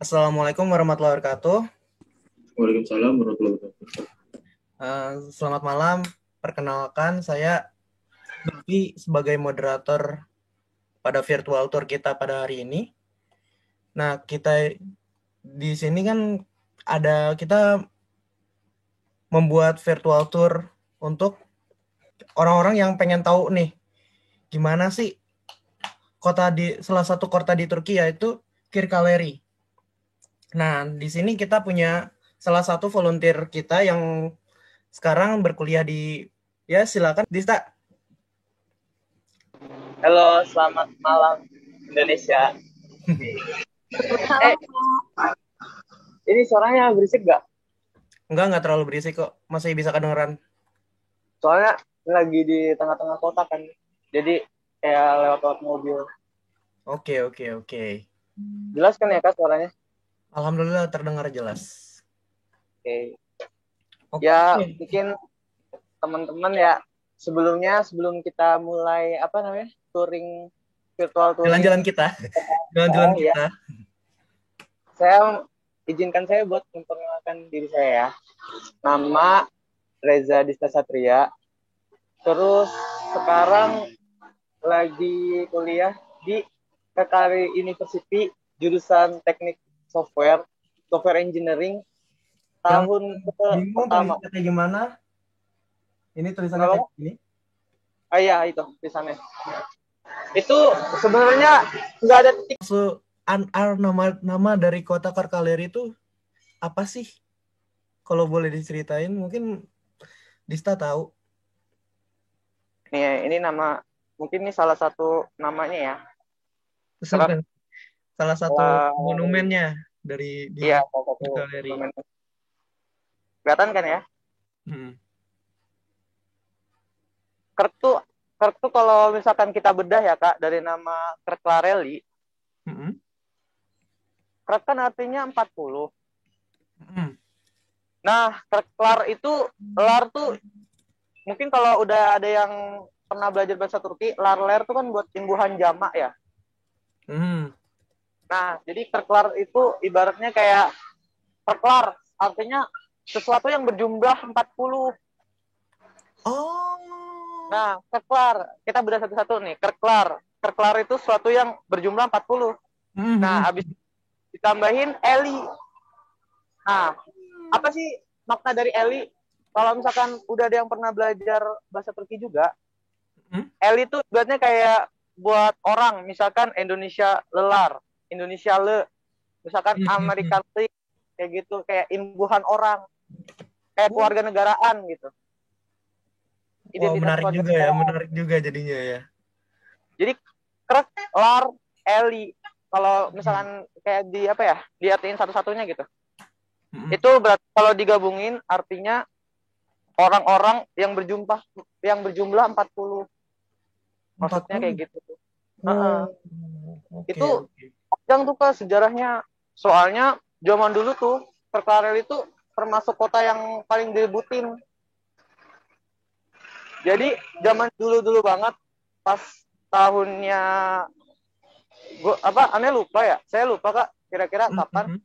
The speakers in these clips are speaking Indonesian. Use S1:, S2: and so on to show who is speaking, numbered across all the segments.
S1: Assalamualaikum warahmatullahi wabarakatuh.
S2: Waalaikumsalam warahmatullahi wabarakatuh.
S1: Selamat malam. Perkenalkan, saya Lutfi sebagai moderator pada virtual tour kita pada hari ini. Nah, kita di sini kan kita membuat virtual tour untuk orang-orang yang pengen tahu nih, gimana sih salah satu kota di Turki yaitu Kirkkaleri. Nah, di sini kita punya salah satu volunteer kita yang sekarang berkuliah ya silakan Dista.
S3: Halo, selamat malam Indonesia. Eh, ini suaranya berisik gak?
S1: Enggak terlalu berisik kok. Masih bisa kedengeran.
S3: Soalnya lagi di tengah-tengah kota kan. Jadi kayak lewat-lewat mobil.
S1: Oke.
S3: Jelas kan ya Kak suaranya?
S1: Alhamdulillah terdengar jelas.
S3: Oke.
S1: Oke.
S3: Ya, mungkin teman-teman ya sebelum kita mulai touring virtual touring.
S1: Jalan-jalan kita. Jalan-jalan
S3: Ya,
S1: kita.
S3: Izinkan saya buat memperkenalkan diri saya ya. Nama Reza Dista Satria. Terus sekarang lagi kuliah di Kirkkaleri University jurusan Teknik Software Engineering tahun
S1: Bingung
S3: pertama.
S1: tulisannya kayak gimana? Ini tulisannya kayak gini.
S3: Ah iya itu tulisannya. Itu sebenarnya nggak ada titik.
S1: Nama dari kota Kirkkaleri itu apa sih? Kalau boleh diceritain, mungkin Dista tahu.
S3: Nih, ini nama, mungkin ini salah satu namanya ya.
S1: Salah satu monumennya di
S3: iya, salah satu
S1: Kirkkaleri.
S3: Kelihatan kan ya? Krk tuh kalau misalkan kita bedah ya Kak, dari nama Kirklareli, Krk kan artinya 40. Nah, Kirklar itu, lar tuh, mungkin kalau udah ada yang pernah belajar bahasa Turki, lar-ler tuh kan buat imbuhan jamak ya. Nah, jadi Kirklar itu ibaratnya kayak Kirklar, artinya sesuatu yang berjumlah 40.
S1: Oh.
S3: Nah, Kirklar, kita bedah satu-satu nih. Kirklar itu sesuatu yang berjumlah 40. Nah, habis ditambahin Eli. Nah, apa sih makna dari Eli? Kalau misalkan udah ada yang pernah belajar bahasa Turki juga, Eli itu ibaratnya kayak buat orang, misalkan Indonesia lelar, Indonesia le, misalkan Amerika le, kayak gitu, kayak imbuhan orang, kayak keluarga negaraan gitu.
S1: Wow, menarik juga jadinya ya.
S3: Jadi Krk, lar, Eli, kalau misalkan kayak diartiin satu-satunya gitu. Itu berarti kalau digabungin artinya orang-orang yang berjumlah 40. Maksudnya kayak gitu. Itu panjang tuh Kak sejarahnya. Soalnya zaman dulu tuh Kirklareli itu termasuk kota yang paling diributin. Jadi zaman dulu banget pas tahunnya aneh lupa ya. Saya lupa Kak kira-kira kapan.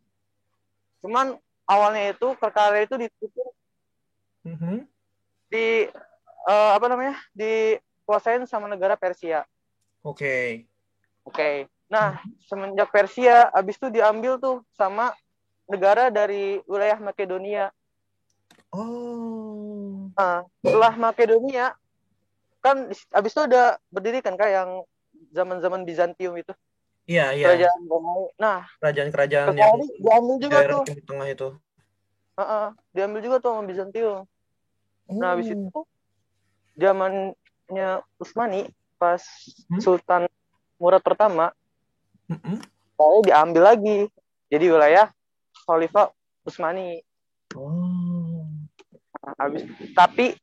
S3: Cuman awalnya itu Kirklareli itu ditutup dikuasain sama negara Persia. Oke. Nah, semenjak Persia abis itu diambil tuh sama negara dari wilayah Makedonia. Nah, setelah Makedonia kan abis itu udah berdiri kan Kak yang zaman-zaman Bizantium itu.
S1: Iya.
S3: Kerajaan Romawi. Nah,
S1: kerajaan yang
S3: diambil juga tuh.
S1: Timur Tengah itu.
S3: Diambil juga tuh sama Bizantium. Nah, habis itu zamannya Utsmani pas Sultan Murad pertama, lalu diambil lagi jadi wilayah Khalifah Utsmani. Tapi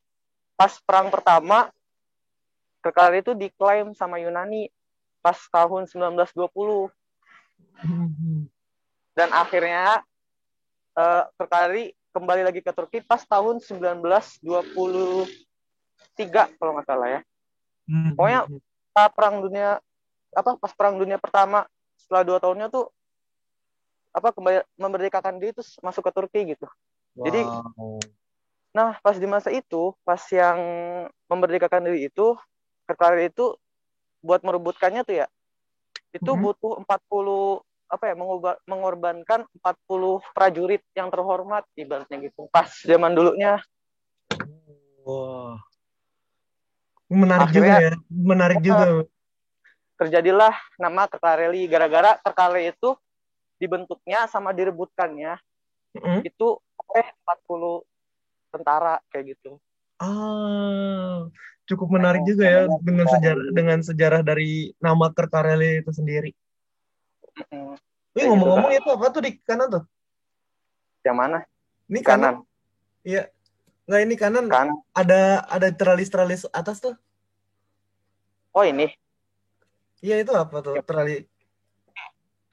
S3: pas perang pertama Kirklareli itu diklaim sama Yunani pas tahun 1920. Dan akhirnya Kirklareli kembali lagi ke Turki pas tahun 1923 kalau nggak salah ya. Pokoknya pas perang dunia pertama setelah 2 tahunnya tuh kembali memerdekakan diri terus masuk ke Turki gitu. Jadi nah pas di masa itu, pas yang memerdekakan diri itu, Kırklareli itu buat merebutkannya tuh ya, itu butuh 40 mengorbankan 40 prajurit yang terhormat ibaratnya gitu. Pas zaman dulunya.
S1: Wah. Menarik juga
S3: Akhirnya
S1: ya. Menarik juga.
S3: terjadilah nama Kırklareli gara-gara Kırklareli itu dibentuknya sama direbutkannya itu oleh 40 tentara kayak gitu.
S1: Cukup menarik juga ya dengan sejarah dari nama Kırklareli itu sendiri. Wih, ngomong-ngomong itu apa tuh di kanan tuh?
S3: Yang mana?
S1: Ini kanan. Iya. Nggak, ini kanan. Ada teralis-teralis atas tuh.
S3: Oh, ini.
S1: Iya, itu apa tuh? Teralis.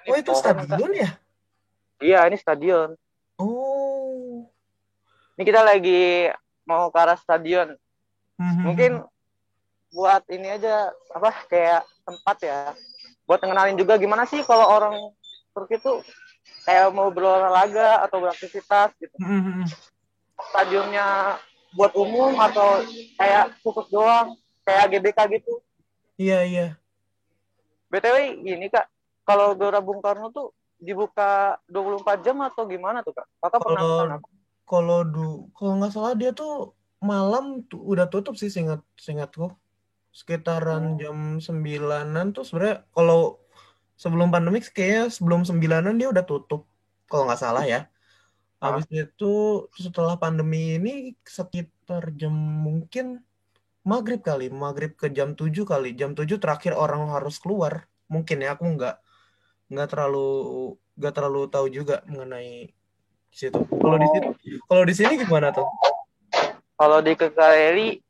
S1: Oh, itu stadion ya?
S3: Iya, ini stadion.
S1: Oh.
S3: Ini kita lagi mau ke arah stadion. Mungkin buat ini aja kayak tempat ya. Buat ngenalin juga gimana sih kalau orang Turki itu kayak mau berolahraga atau beraktivitas gitu. Stadionnya buat umum atau kayak khusus doang, kayak GBK gitu.
S1: Iya.
S3: BTW gini Kak, kalau Gelora Bung Karno tuh dibuka 24 jam atau gimana tuh Kak? Kakak pernah kesana?
S1: Kalau nggak salah dia tuh malam tuh udah tutup sih, seingatku. Sekitaran jam 9-an tuh sebenarnya kalau sebelum pandemi kayaknya sebelum 9-an dia udah tutup kalau nggak salah ya. Habis itu setelah pandemi ini sekitar jam mungkin maghrib ke jam 7 kali. Jam 7 terakhir orang harus keluar. Mungkin ya, aku nggak terlalu tahu juga mengenai situ. Kalau di sini gimana tuh?
S3: Kalau di Kırklareli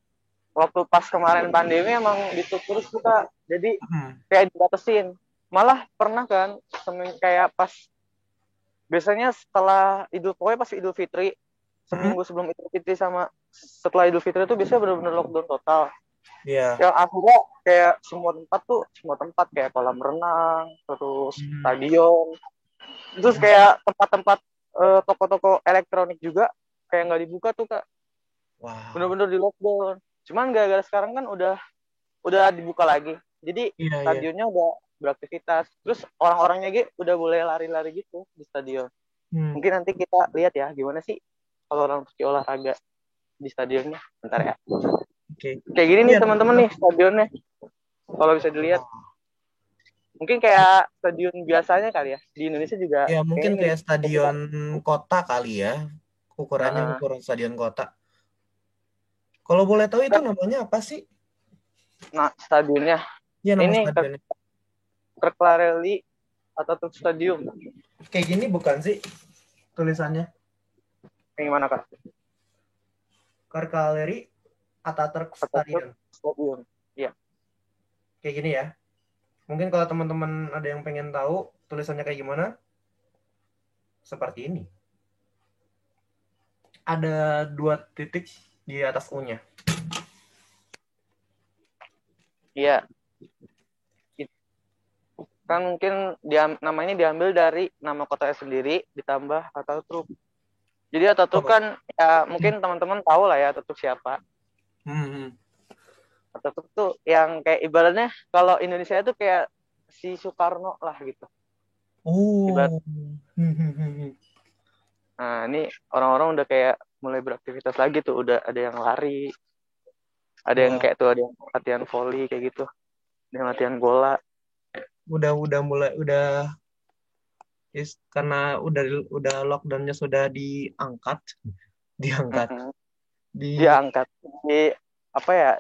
S3: waktu pas kemarin pandemi emang ditutup terus tuh Kak. Jadi kayak dibatasin. Malah pernah kan kayak pas biasanya pokoknya pas Idul Fitri, seminggu sebelum Idul Fitri sama setelah Idul Fitri itu biasanya benar-benar lockdown total.
S1: Iya.
S3: Yang akhirnya kayak semua tempat kayak kolam renang, terus stadion, terus kayak tempat-tempat toko-toko elektronik juga kayak nggak dibuka tuh Kak.
S1: Wow.
S3: Bener-bener di lockdown. Cuman gara-gara sekarang kan udah dibuka lagi. Jadi stadionnya udah beraktivitas. Terus orang-orangnya udah boleh lari-lari gitu di stadion. Mungkin nanti kita lihat ya gimana sih kalau orang Turki olahraga di stadionnya. Bentar ya. Kayak gini nih teman-teman nih stadionnya. Kalau bisa dilihat. Mungkin kayak stadion biasanya kali ya. Di Indonesia juga.
S1: Ya mungkin kayak stadion kota kali ya. Ukurannya ukuran stadion kota. Kalau boleh tahu itu namanya apa sih?
S3: Nah, stadionnya.
S1: Iya, nama stadionnya.
S3: Kırklareli Atatürk Stadium.
S1: Kayak gini bukan sih tulisannya?
S3: Yang gimana Kak?
S1: Kırklareli Atatürk Stadium.
S3: Iya.
S1: Kayak gini ya. Mungkin kalau teman-teman ada yang pengen tahu tulisannya kayak gimana? Seperti ini. Ada 2 titik di atas U-nya.
S3: Iya. Kan mungkin namanya diambil dari nama kotanya sendiri ditambah Atatürk. Jadi Atatürk kan ya mungkin teman-teman tahu lah ya Atatürk siapa. Atatürk tuh yang kayak ibaratnya kalau Indonesia itu kayak si Soekarno lah gitu. Nah ini orang-orang udah kayak mulai beraktivitas lagi tuh, udah ada yang lari, ada yang kayak tuh ada yang latihan volley kayak gitu, ada yang latihan bola.
S1: Karena udah lockdownnya sudah diangkat di
S3: apa ya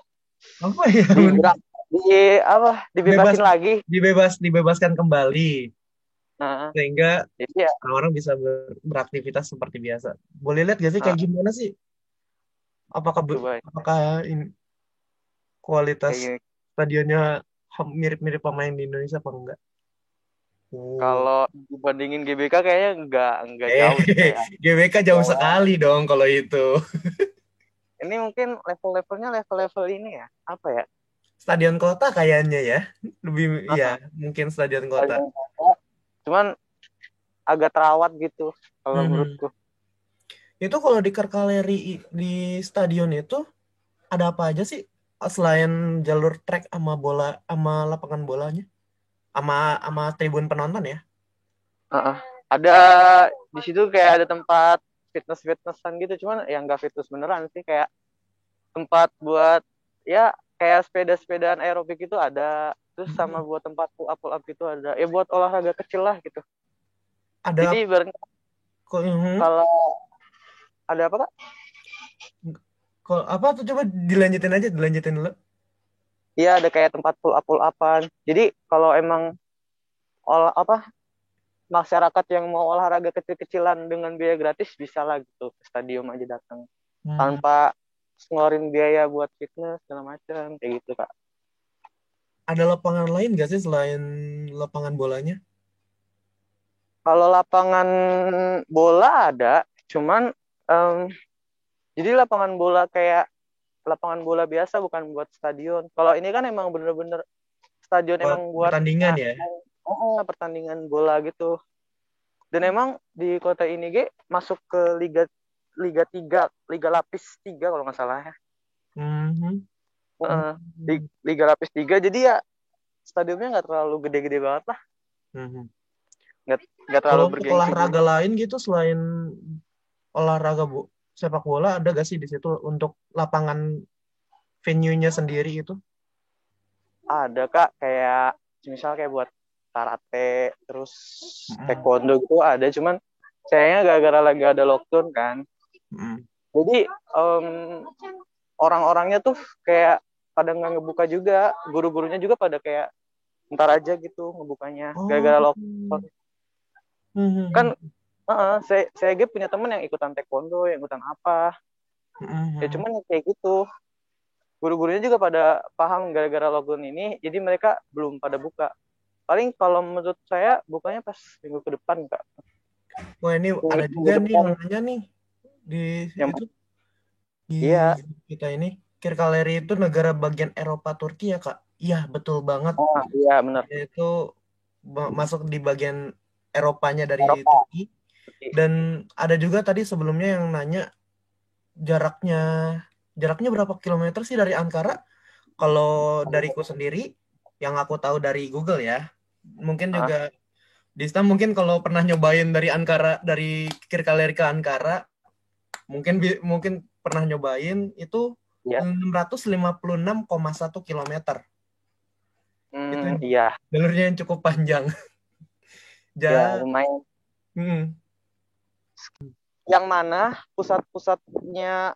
S3: dibebasin lagi,
S1: dibebaskan kembali. Sehingga orang bisa beraktivitas seperti biasa. Boleh lihat gak sih kayak gimana sih? Apakah ini kualitas stadionnya mirip-mirip pemain di Indonesia apa enggak?
S3: Kalau dibandingin GBK kayaknya enggak jauh.
S1: GBK jauh sekali dong kalau itu.
S3: Ini mungkin level-levelnya level-level ini ya, apa ya?
S1: Stadion kota kayaknya ya. Lebih ya, mungkin stadion kota.
S3: Cuman agak terawat gitu kalau menurutku.
S1: Itu kalau di Kerkaleri di stadion itu ada apa aja sih selain jalur trek sama bola sama lapangan bolanya sama tribun penonton ya?
S3: Ada di situ kayak ada tempat fitnessan gitu, cuman yang nggak fitness beneran sih, kayak tempat buat ya kayak sepedaan aerobik itu ada, terus sama buat tempat pull up gitu ada, ya buat olahraga kecil lah gitu.
S1: Ada
S3: Jadi kalau ada apa Kak?
S1: Kalau apa tuh, coba dilanjutin dulu.
S3: Iya, ada kayak tempat pull upan. Jadi kalau emang masyarakat yang mau olahraga kecil-kecilan dengan biaya gratis bisa lah gitu ke stadion aja datang tanpa ngeluarin biaya buat fitness segala macam kayak gitu Kak.
S1: Ada lapangan lain gak sih selain lapangan bolanya?
S3: Kalau lapangan bola ada, cuman jadi lapangan bola kayak lapangan bola biasa, bukan buat stadion. Kalau ini kan emang bener-bener stadion emang buat
S1: pertandingan ya?
S3: pertandingan bola gitu. Dan emang di kota ini masuk ke Liga 3, Liga Lapis 3 kalau nggak salah ya. Liga Lapis 3, jadi ya stadionnya nggak terlalu gede-gede banget lah. Nggak terlalu bergengsi.
S1: Olahraga lain gitu selain olahraga sepak bola ada gak sih di situ untuk lapangan venue-nya sendiri itu?
S3: Ada Kak, kayak misal kayak buat karate, terus taekwondo gitu ada, cuman sayangnya gara-gara lagi ada lockdown kan. Jadi orang-orangnya tuh kayak pada nggak ngebuka juga, guru-gurunya juga pada kayak ntar aja gitu ngebukanya gara-gara lockdown. Kan saya punya temen yang ikutan taekwondo, yang ikutan apa, ya cuman kayak gitu. Guru-gurunya juga pada paham gara-gara lockdown ini, jadi mereka belum pada buka. Paling kalau menurut saya bukanya pas minggu ke depan Kak.
S1: Wah, ini ada juga nih yang nanya nih di itu di kita ini, Kirkaleri itu negara bagian Eropa Turki ya Kak? Iya, betul banget.
S3: Iya benar.
S1: Itu masuk di bagian Eropanya dari Turki. Dan ada juga tadi sebelumnya yang nanya jaraknya berapa kilometer sih dari Ankara? Kalau dariku sendiri, yang aku tahu dari Google ya, mungkin juga Dista mungkin kalau pernah nyobain dari Ankara, dari Kirkaleri ke Ankara, mungkin pernah nyobain itu 656,1 kilometer. Itu jalurnya yang cukup panjang.
S3: Ya, lumayan. Yang mana pusat-pusatnya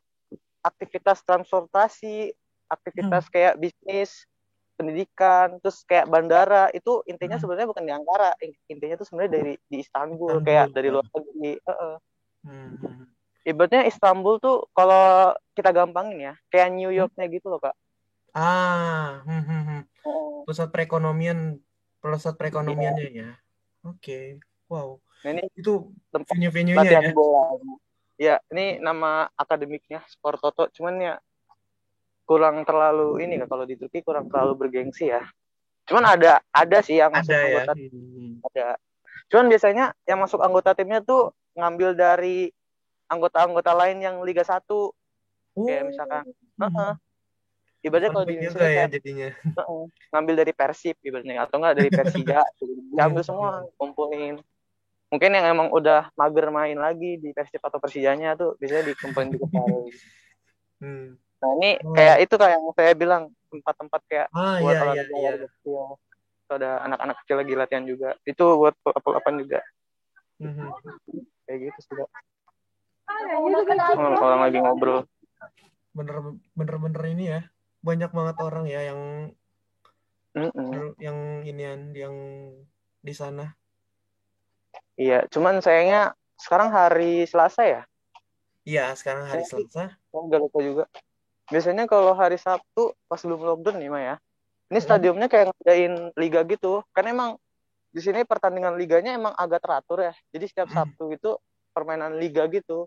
S3: aktivitas transportasi, aktivitas kayak bisnis, pendidikan, terus kayak bandara, itu intinya sebenarnya bukan di Ankara, intinya tuh sebenarnya di Istanbul, kayak dari luar negeri. Ibaratnya Istanbul tuh kalau kita gampangin ya, kayak New York-nya gitu loh Kak.
S1: Pusat perekonomiannya ya. Oke. Wow.
S3: Nah, ini
S1: itu venue-venue-nya ya.
S3: Bola. Ya, ini nama akademiknya Sport Toto, cuman ya kurang terlalu ini kalau di Turki kurang terlalu bergengsi ya. Cuman ada sih yang masuk anggota tim. Ada. Cuman biasanya yang masuk anggota timnya tuh ngambil dari anggota-anggota lain yang Liga 1. Kayak misalkan ibaratnya kalau di Indonesia
S1: ya jadinya.
S3: Ngambil dari Persib ibaratnya, atau enggak dari Persija. Diambil semua, kumpulin. Mungkin yang emang udah mager main lagi di Persib atau Persijanya tuh biasanya dikumpulin di Kirkaleri. Nah ini kayak itu kayak yang saya bilang, tempat-tempat kayak buat olahraga kecil. Ada anak-anak kecil lagi latihan juga. Itu buat apa juga. Kayak gitu sih Kak. Orang lagi ngobrol.
S1: Bener-bener ini ya. Banyak banget orang ya yang di sana.
S3: Iya, cuman sayangnya sekarang hari Selasa ya.
S1: Iya, sekarang hari Selasa.
S3: Enggak lupa juga. Biasanya kalau hari Sabtu pas belum lockdown nih Mah ya. Ini stadionnya kayak ngadain liga gitu. Kan emang di sini pertandingan liganya emang agak teratur ya. Jadi setiap Sabtu itu permainan liga gitu.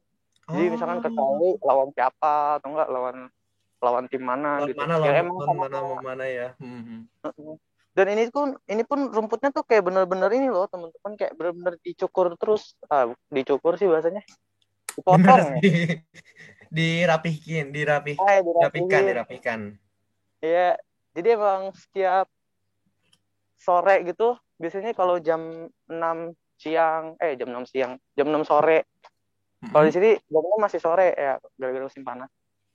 S3: Jadi misalkan ketahui lawan siapa atau enggak lawan tim mana gitu.
S1: Mana ya.
S3: Dan ini pun rumputnya tuh kayak bener-bener ini loh teman-teman, kayak bener-bener dicukur terus. Dicukur sih bahasanya.
S1: Bener
S3: Dipotong ya.
S1: sih. Dirapikan,
S3: Dirapihin.
S1: dirapihkan.
S3: Ya, jadi emang setiap sore gitu, biasanya kalau jam 6 siang, jam 6 sore. Kalau di sini jam 6 masih sore ya, gara-gara musim panas.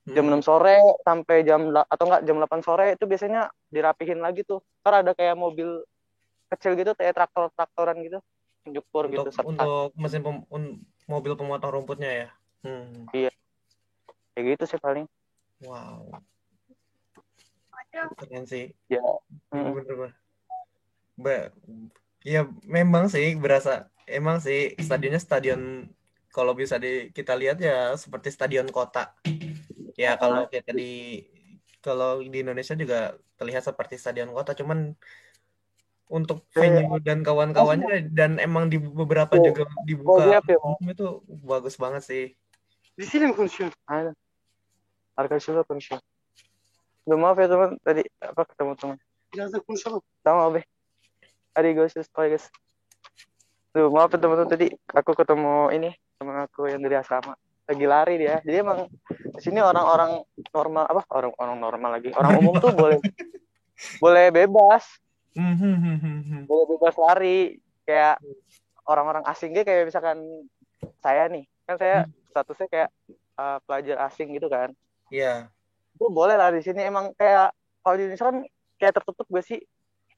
S3: Jam 6 sore sampai atau enggak jam 8 sore itu biasanya dirapihin lagi tuh. Ntar ada kayak mobil kecil gitu, kayak traktor-traktoran gitu, nyukur gitu.
S1: Untuk mobil pemotong rumputnya ya.
S3: Iya, kayak gitu sih paling.
S1: Wow. Keren sih.
S3: Ya.
S1: Bener-bener. Ya memang sih emang sih stadionnya stadion, kalau bisa kita lihat ya seperti stadion kota. Ya kalau di Indonesia juga terlihat seperti stadion kota, cuman untuk venue dan kawan-kawannya, dan emang di beberapa juga dibuka itu bagus banget sih.
S3: Di sini konsumen. Arkadaşlar konuşuyor. Maaf ya teman, tadi ketemu teman. Biraz da konuşalım. Tamam abi. Hadi görüşürüz. Kolay gelsin. Maaf ya teman-teman, tadi aku ketemu teman aku yang dari asrama. Lagi lari dia. Jadi emang di sini orang-orang normal, orang normal lagi. Orang umum tuh boleh bebas. Boleh bebas lari. Kayak orang-orang asing kayak misalkan saya nih. Kan saya statusnya kayak pelajar asing gitu kan.
S1: Iya.
S3: Itu boleh lah di sini, emang kayak kalau di Indonesia kan kayak tertutup gak sih,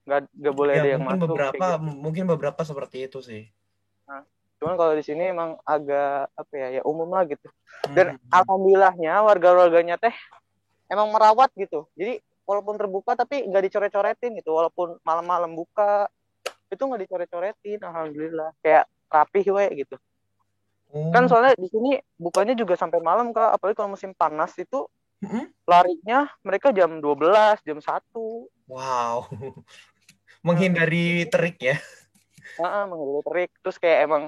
S3: nggak boleh
S1: Ya,
S3: ada yang masuk kayak gitu.
S1: mungkin beberapa seperti itu sih.
S3: Nah, cuman kalau di sini emang agak ya umum lah gitu. Dan alhamdulillahnya warga-warganya teh emang merawat gitu. Jadi walaupun terbuka tapi nggak dicoret-coretin gitu. Walaupun malam-malam buka itu nggak dicoret-coretin, alhamdulillah. Kayak rapih gitu. Kan soalnya di sini bukanya juga sampai malam Kak, apalagi kalau musim panas itu larinya mereka jam 12, jam 1.
S1: Wow. Menghindari terik ya.
S3: Menghindari terik. Terus kayak emang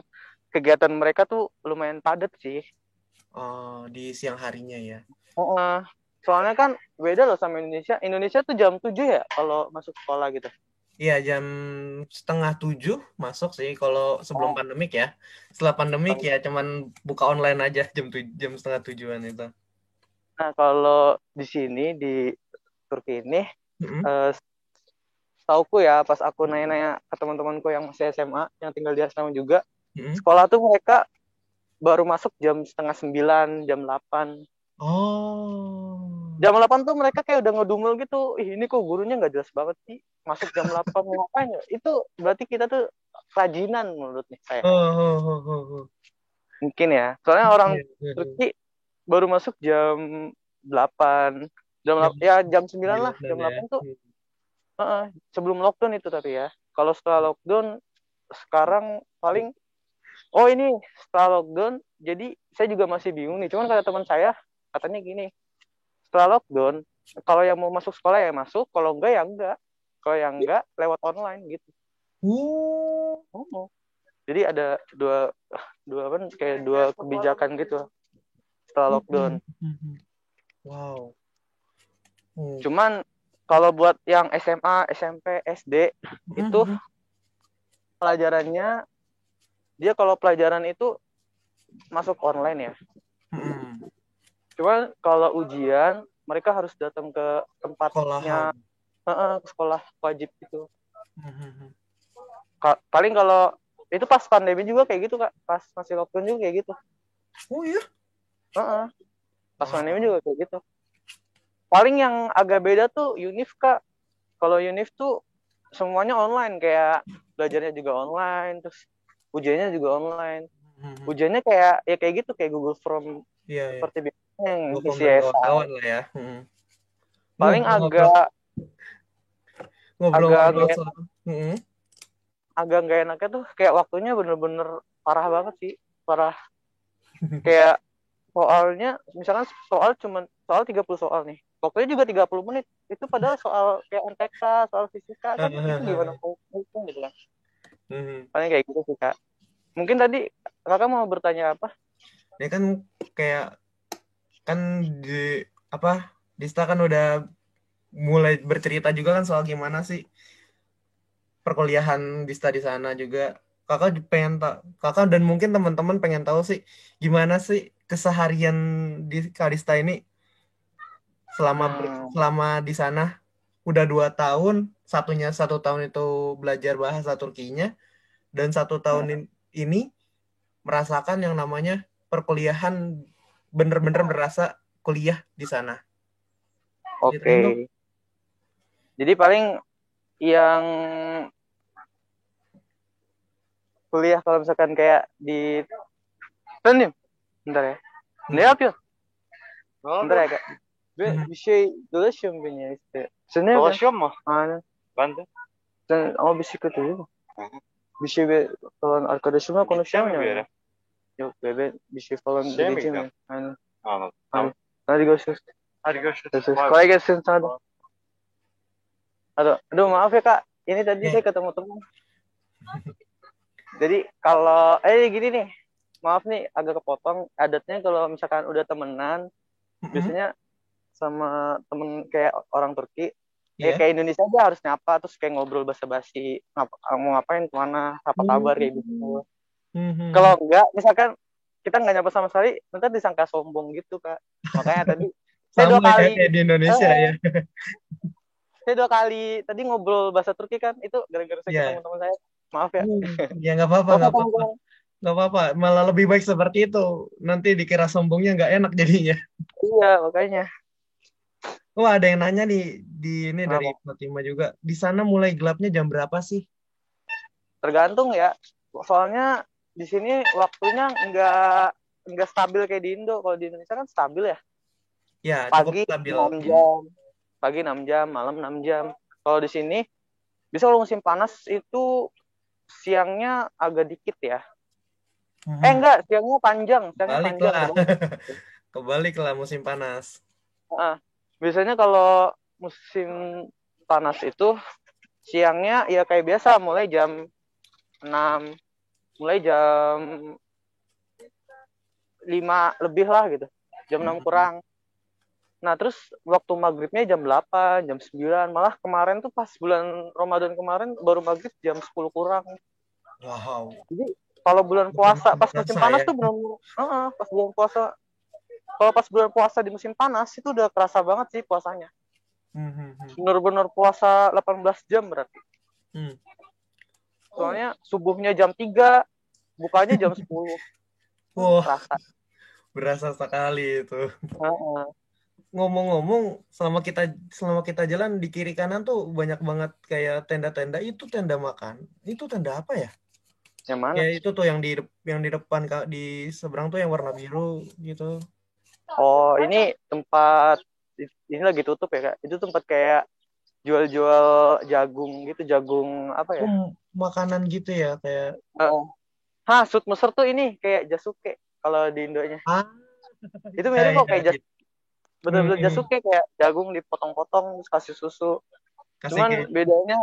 S3: kegiatan mereka tuh lumayan padat sih.
S1: Di siang harinya ya.
S3: Soalnya kan beda loh sama Indonesia. Indonesia tuh jam 7 ya kalau masuk sekolah gitu.
S1: Iya, jam 6:30 masuk sih kalau sebelum pandemik ya. Setelah pandemik ya cuman buka online aja jam 6:30-an itu.
S3: Nah, kalau di sini di Turki ini setauku ya, pas aku nanya-nanya ke teman-temanku yang masih SMA yang tinggal di asrama juga, sekolah tuh mereka baru masuk jam 8:30, jam 8. Jam 8 tuh mereka kayak udah ngedumel gitu. Ini kok gurunya nggak jelas banget sih. Masuk jam 8 ngapain ya? Itu berarti kita tuh rajinan menurut saya. Mungkin ya. Soalnya orang Turki baru masuk jam 8. Jam 9 lah. Jam 8 tuh sebelum lockdown itu tapi ya. Kalau setelah lockdown sekarang paling ini setelah lockdown, jadi saya juga masih bingung nih. Cuman kata teman saya katanya gini, setelah lockdown kalau yang mau masuk sekolah ya masuk, kalau enggak ya enggak. Kalau yang enggak lewat online gitu. Jadi ada dua kebijakan gitu setelah lockdown.
S1: Wow.
S3: Cuman kalau buat yang SMA, SMP, SD itu pelajarannya, dia kalau pelajaran itu masuk online ya. Cuman kalau ujian mereka harus datang ke tempatnya, sekolah wajib gitu. Paling kalau itu pas pandemi juga kayak gitu Kak, pas masih lockdown juga kayak gitu.
S1: Oh iya?
S3: Pas pandemi juga kayak gitu. Paling yang agak beda tuh Unif Kak. Kalau Unif tuh semuanya online, kayak belajarnya juga online, terus ujiannya juga online. Ujiannya kayak gitu, kayak Google Form, seperti biasanya yang isi
S1: kawan lah ya.
S3: Paling agak nggak enaknya tuh kayak waktunya bener-bener parah banget sih, parah. Kayak soalnya misalkan soal 30 soal nih, waktunya juga 30 menit. Itu padahal soal kayak MTK, soal fisika kan itu gimana hitung gitu kan. Paling kayak gitu sih Kak. Mungkin tadi Kakak mau bertanya apa?
S1: Ya kan kayak Dista kan udah mulai bercerita juga kan soal gimana sih perkuliahan di sana juga. Kakak dan mungkin teman-teman pengen tahu sih gimana sih keseharian di Kalista ini selama di sana. Udah 2 tahun, 1 tahun itu belajar bahasa Turkinya, dan 1 tahun ini merasakan yang namanya perkuliahan, bener-bener berasa kuliah di sana.
S3: Oke. Jadi paling yang kuliah kalau misalkan kayak di bentar ya. Ne yapıyorsun? Bentar ya kak. Bir şey dolaşıyorum ben ya işte. Sen ne yapıyorsun? Dolaşıyor mu? Aynen. Ben de. Sen ama bisiklet değil mi? Bir şey falan arkadaşımla konuşuyorum ya. Yok be ben bir şey falan gideceğim ya. Aynen. Anladım. Tamam. Hadi görüşürüz. Hadi görüşürüz. Kolay gelsin sana da. Aduh, maaf ya kak. Ini tadi saya ketemu teman. Jadi kalau gini nih, maaf nih agak kepotong. Adatnya kalau misalkan udah temenan, biasanya sama temen kayak orang Turki, kayak Indonesia aja harus nyapa, terus kayak ngobrol basa-basi, mau ngapain, kemana, apa kabar kayak gitu. Kalau enggak, misalkan kita nggak nyapa sama sekali, nanti disangka sombong gitu kak. Makanya tadi saya 2 kali
S1: kayak di Indonesia ya.
S3: Saya 2 kali tadi ngobrol bahasa Turki kan, itu gara-gara saya ketemu teman saya. Maaf ya.
S1: Ya nggak apa-apa, nggak apa-apa. Malah lebih baik seperti itu. Nanti dikira sombongnya nggak enak jadinya.
S3: Iya makanya.
S1: Wah, ada yang nanya di ini dari Fatima juga. Di sana mulai gelapnya jam berapa sih?
S3: Tergantung ya. Soalnya di sini waktunya nggak stabil kayak di Indo. Kalau di Indonesia kan stabil ya.
S1: Ya,
S3: pagi
S1: stabil.
S3: 6 jam. Pagi 6 jam, malam 6 jam. Kalau di sini bisa kalau musim panas itu siangnya agak dikit ya. Enggak, siangnya panjang.
S1: Kebaliklah musim panas.
S3: Biasanya kalau musim panas itu siangnya ya kayak biasa, mulai jam 6, mulai jam 5 lebih lah gitu. Jam 6 kurang. Nah, terus waktu maghribnya jam 8, jam 9. Malah kemarin tuh pas bulan Ramadan kemarin baru maghrib jam 10 kurang.
S1: Wow.
S3: Jadi kalau bulan puasa pas musim panas tuh benar-benar pas bulan puasa. Kalau pas bulan puasa di musim panas itu udah kerasa banget sih puasanya. Benar-benar puasa 18 jam berarti. Soalnya subuhnya jam 3, bukanya jam 10.
S1: Wah, berasa sekali itu. Ngomong-ngomong, selama kita jalan di kiri kanan tuh banyak banget kayak tenda-tenda. Itu tenda makan. Itu tenda apa ya?
S3: Yang mana?
S1: Ya itu tuh yang di depan di seberang tuh yang warna biru gitu.
S3: Oh, ini tempat ini lagi tutup ya kak. Itu tempat kayak jual-jual jagung gitu, jagung apa ya?
S1: Makanan gitu ya kayak.
S3: Sud Mesir tuh ini kayak jasuke kalau di Indonya. Itu mirip kok kayak jasuke. Bener-bener jasuke kayak jagung dipotong-potong terus kasih susu. Cuman bedanya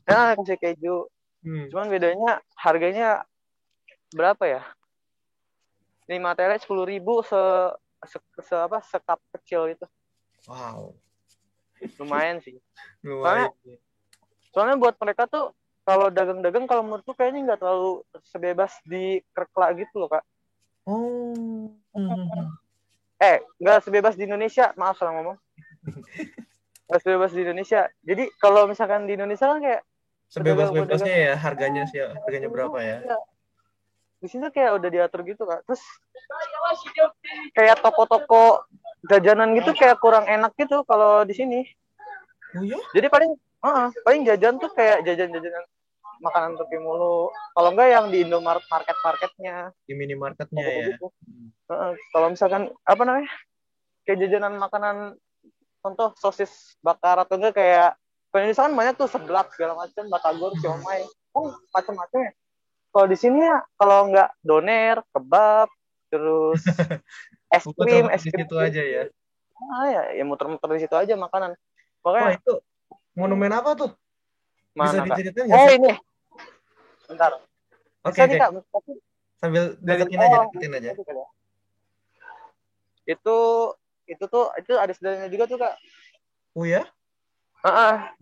S3: kasih keju. Cuman bedanya harganya berapa ya? 5 tele 10.000 sekap kecil itu.
S1: Wow.
S3: Lumayan sih. Soalnya buat mereka tuh kalau dagang-dagang kalau menurutku kayaknya nggak terlalu sebebas di Kerkla gitu loh kak. Nggak sebebas di Indonesia, maaf salah ngomong. Nggak sebebas di Indonesia. Jadi kalau misalkan di Indonesia kan kayak
S1: sebebas-bebasnya ya harganya berapa ya?
S3: Di sini kayak udah diatur gitu kak. Terus kayak toko-toko jajanan gitu kayak kurang enak gitu kalau di sini.
S1: Oh iya?
S3: Jadi paling jajan tuh kayak jajan-jajanan makanan Turki mulu. Kalau enggak yang di Indomaret marketnya.
S1: Di minimarketnya ya.
S3: Gitu. Kalau misalkan apa namanya? Kayak jajanan makanan, contoh sosis bakar atau enggak kayak Indonesia kan banyak tuh seblak segala macam, batagor, siomay, macam-macam ya. Kalau di sini ya kalau enggak doner, kebab, terus es krim
S1: itu aja ya.
S3: Ya muter-muter di situ aja makanan. Makanya
S1: itu monumen apa tuh? Bisa diceritain
S3: nggak sih? Ini. Bentar.
S1: Oke. Kak, sambil deketin aja. Itu ada sejarahnya juga tuh kak. Oh ya?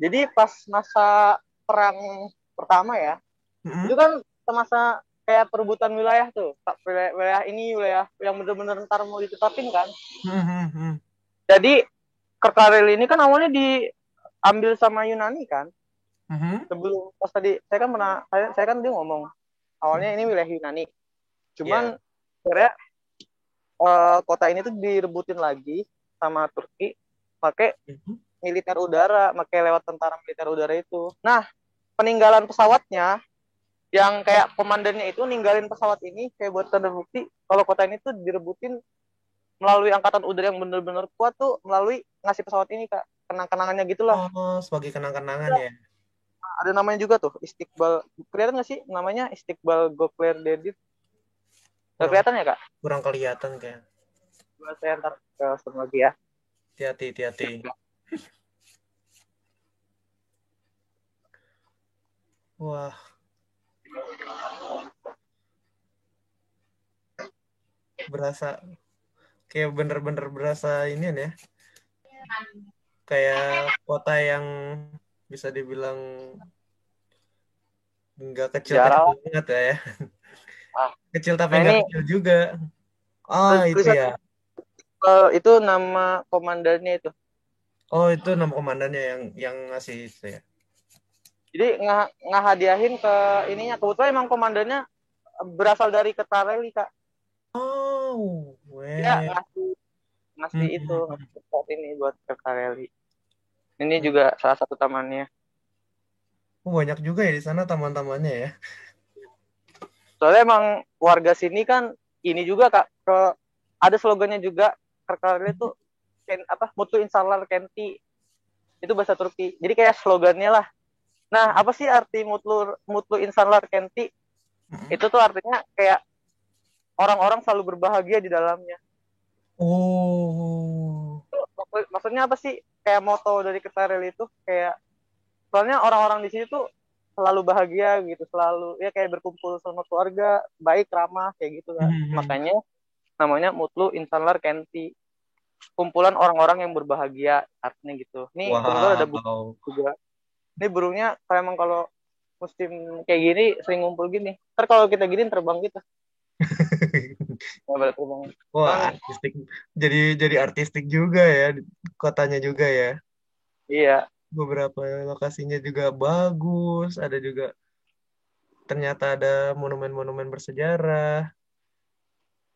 S3: Jadi pas masa perang pertama ya, itu kan semasa kayak perebutan wilayah tuh, wilayah ini wilayah yang bener-bener ntar mau ditetapin kan. Jadi Kerkarel ini kan awalnya diambil sama Yunani kan. Sebelum pas tadi saya kan dia ngomong awalnya ini wilayah Yunani. Cuman akhirnya kota ini tuh direbutin lagi sama Turki pakai militer udara, pakai lewat tentara militer udara itu. Nah, peninggalan pesawatnya yang kayak komandannya itu ninggalin pesawat ini kayak buat tanda bukti kalau kota ini tuh direbutin melalui angkatan udara yang benar-benar kuat tuh melalui ngasih pesawat ini Kak. Kenang-kenangannya gitulah.
S1: Oh, sebagai kenang-kenangan ya.
S3: Ada namanya juga tuh, Istiqbal. Kelihatan nggak sih namanya Istiqbal Gokler Dedit? Nggak kelihatan ya Kak?
S1: Kurang kelihatan kayak.
S3: Saya ntar ke lagi ya.
S1: Hati-hati. Wah. Berasa kayak bener-bener berasa ini ya. Kayak kota yang bisa dibilang nggak kecil-kecil banget ya. Kecil tapi nggak kecil juga. Oh, itu ya.
S3: Itu nama komandannya itu.
S1: Oh, itu nama komandannya yang ngasih itu ya.
S3: Jadi ngahadiahin ke ininya. Kebetulan emang komandannya berasal dari Kerkareli Kak.
S1: Oh,
S3: dia ngasih itu spot ini buat Kerkareli. Ini juga salah satu tamannya.
S1: Banyak juga ya di sana taman-tamannya ya.
S3: Soalnya emang warga sini kan ini juga Kak, ada slogannya juga Kerkareli itu Mutlu İnsanlar Kenti. Itu bahasa Turki. Jadi kayak slogannya lah. Nah, apa sih arti Mutlu İnsanlar Kenti? Itu tuh artinya kayak orang-orang selalu berbahagia di dalamnya.
S1: Oh.
S3: Maksudnya apa sih? Kayak moto dari Kerkareli itu kayak soalnya orang-orang di sini tuh selalu bahagia gitu, selalu ya kayak berkumpul sama keluarga, baik, ramah kayak gitu kan. Makanya namanya Mutlu İnsanlar Kenti. Kumpulan orang-orang yang berbahagia artinya gitu. Nih kebetulan ada burung juga. Ini burungnya kalau musim kayak gini sering ngumpul gini. Ntar kalau kita gini terbang gitu.
S1: Wah, artistik. Jadi artistik juga ya kotanya juga ya.
S3: Iya.
S1: Beberapa lokasinya juga bagus, ada juga ternyata ada monumen-monumen bersejarah.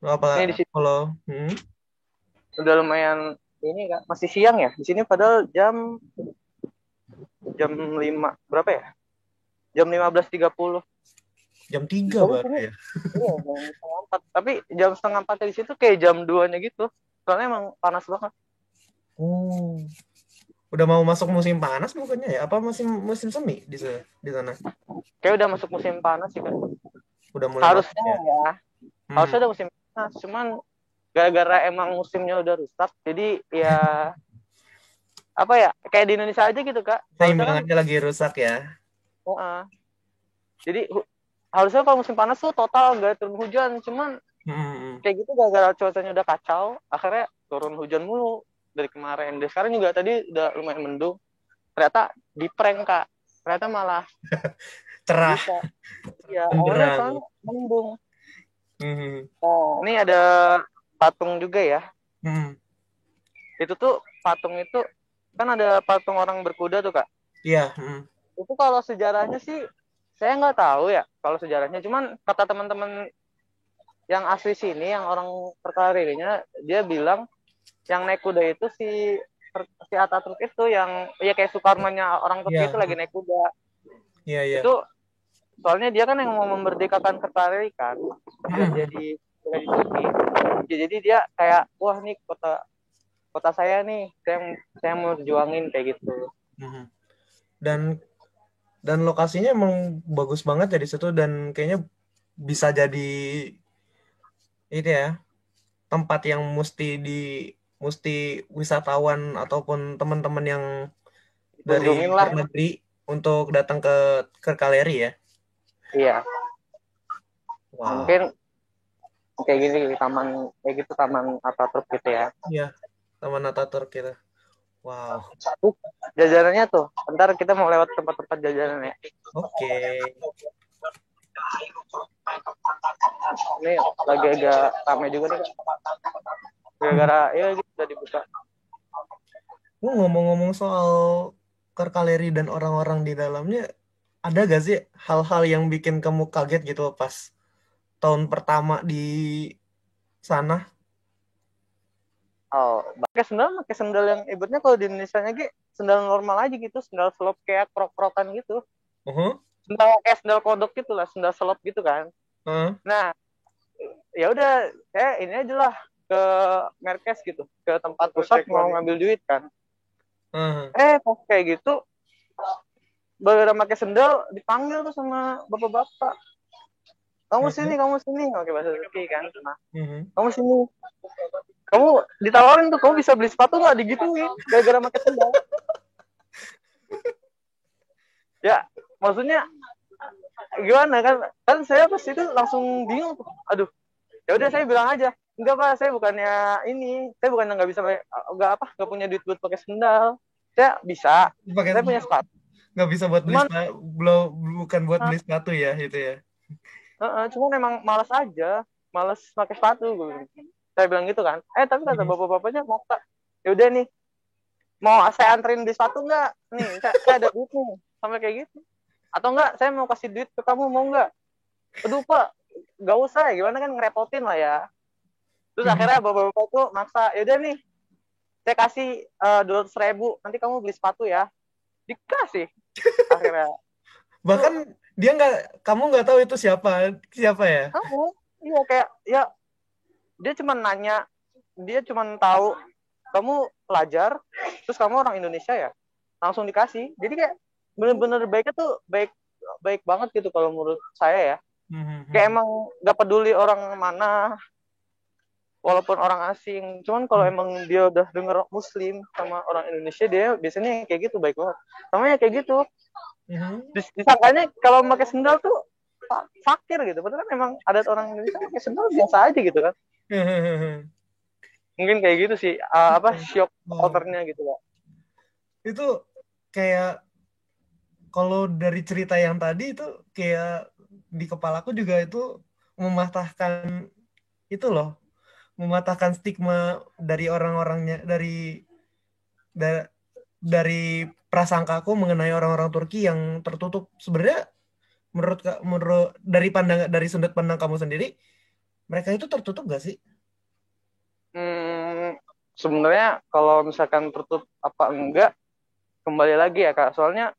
S1: Apa kalau
S3: udah lumayan ini Kak, masih siang ya di sini padahal jam 5 berapa ya? Jam 15.30.
S1: Jam 3 baru ya.
S3: Iya, jam 4. Tapi jam 3:30 di situ kayak jam 2-nya gitu. Soalnya emang panas banget.
S1: Udah mau masuk musim panas bukannya ya? Apa musim semi di sana?
S3: Kayak udah masuk musim panas sih kan.
S1: Udah mulai
S3: harusnya ya. Harusnya udah musim panas, cuman gara-gara emang musimnya udah rusak. Jadi ya apa ya? Kayak di Indonesia aja gitu, Kak.
S1: Seimbangannya lagi rusak ya.
S3: Jadi harusnya kalau musim panas tuh total gak turun hujan, cuman kayak gitu gara-gara cuacanya udah kacau, akhirnya turun hujan mulu dari kemarin. Dan sekarang juga tadi udah lumayan mendung. Ternyata di prank Kak. Ternyata malah
S1: cerah.
S3: Iya, awalnya soalnya mendung. Oh, ini ada patung juga ya. Itu tuh patung itu kan ada patung orang berkuda tuh Kak.
S1: Iya.
S3: Itu kalau sejarahnya sih saya nggak tahu ya kalau sejarahnya. Cuman kata teman-teman yang asli sini, yang orang Kerkarelinya, dia bilang yang naik kuda itu si Atatürk itu yang ya kayak Soekarno-nya orang Turki itu lagi naik kuda.
S1: Iya.
S3: Itu soalnya dia kan yang mau memerdekakan Kerkareli kan, dan jadi di Turki. Jadi dia kayak wah nih kota saya nih, saya mau juangin kayak gitu.
S1: Dan lokasinya emang bagus banget ya di situ, dan kayaknya bisa jadi itu ya tempat yang mesti wisatawan ataupun teman-teman yang dari luar negeri untuk datang ke Kerkaleri ya.
S3: Iya. Wow. Mungkin kayak gini taman kayak gitu, taman Atatürk gitu ya.
S1: Iya, taman Atatürk gitu. Wow.
S3: Jajanannya tuh. Bentar kita mau lewat tempat-tempat jajanan ya.
S1: Oke.
S3: Ini lagi agak ramai juga nih. Gara-gara ya gitu udah dibuka.
S1: Ngomong-ngomong soal Kerkaleri dan orang-orang di dalamnya, ada gak sih hal-hal yang bikin kamu kaget gitu pas tahun pertama di sana?
S3: Oh, pakai sendal yang ibaratnya kalau di Indonesia nya sendal normal aja gitu, sendal selop kayak krok-krokan gitu. Sendal kayak sendal kodok gitu lah, sendal selop gitu kan. Nah, ya udah, ini aja lah ke Merkes gitu, ke tempat pusat mau ngambil duit kan. Pas kayak gitu, baru pakai sendal dipanggil tuh sama bapak-bapak. Kamu sini, oke bahasa Turki kan. Nah, kamu sini. Kamu ditawarin tuh, kamu bisa beli sepatu nggak, digituin gara-gara pakai sendal. Ya, maksudnya gimana kan saya pas itu langsung bingung tuh. Aduh, ya udah saya bilang aja, enggak Pak, saya bukannya nggak bisa nggak punya duit buat pakai sendal. Saya bisa, saya punya sepatu.
S1: Nggak bisa buat beli sepatu, bukan buat beli sepatu ya itu ya.
S3: Cuma memang malas aja, malas pakai sepatu gue. Saya bilang gitu kan. Tapi kata bapak-bapaknya maksa. Ya udah nih, mau saya anterin di sepatu nggak? Nih, saya ada duit nih, sampai kayak gitu. Atau enggak, saya mau kasih duit ke kamu, mau nggak? Aduh Pak, nggak usah ya, gimana kan ngerepotin lah ya. Terus akhirnya bapak-bapak itu maksa, ya udah nih, saya kasih 200.000, nanti kamu beli sepatu ya. Dikasih. Akhirnya.
S1: Bahkan kamu nggak tahu itu siapa ya?
S3: Kamu, iya kayak ya dia cuma nanya, dia cuma tahu kamu pelajar, terus kamu orang Indonesia ya, langsung dikasih. Jadi kayak bener-bener baiknya tuh baik banget gitu kalau menurut saya ya. Kayak emang gak peduli orang mana, walaupun orang asing. Cuman kalau emang dia udah denger Muslim sama orang Indonesia, dia biasanya kayak gitu baik banget. Namanya kayak gitu. Disangkanya kalau pakai sendal tuh fakir gitu. Padahal kan emang adat orang Indonesia pakai sendal biasa aja gitu kan. Mungkin kayak gitu sih, shock outernya gitu lah.
S1: Itu kayak kalau dari cerita yang tadi itu kayak di kepalaku juga itu mematahkan stigma dari orang-orangnya, dari prasangkaku mengenai orang-orang Turki yang tertutup. Sebenarnya menurut dari sudut pandang kamu sendiri, mereka itu tertutup gak sih?
S3: Sebenarnya kalau misalkan tertutup apa enggak, kembali lagi ya Kak, soalnya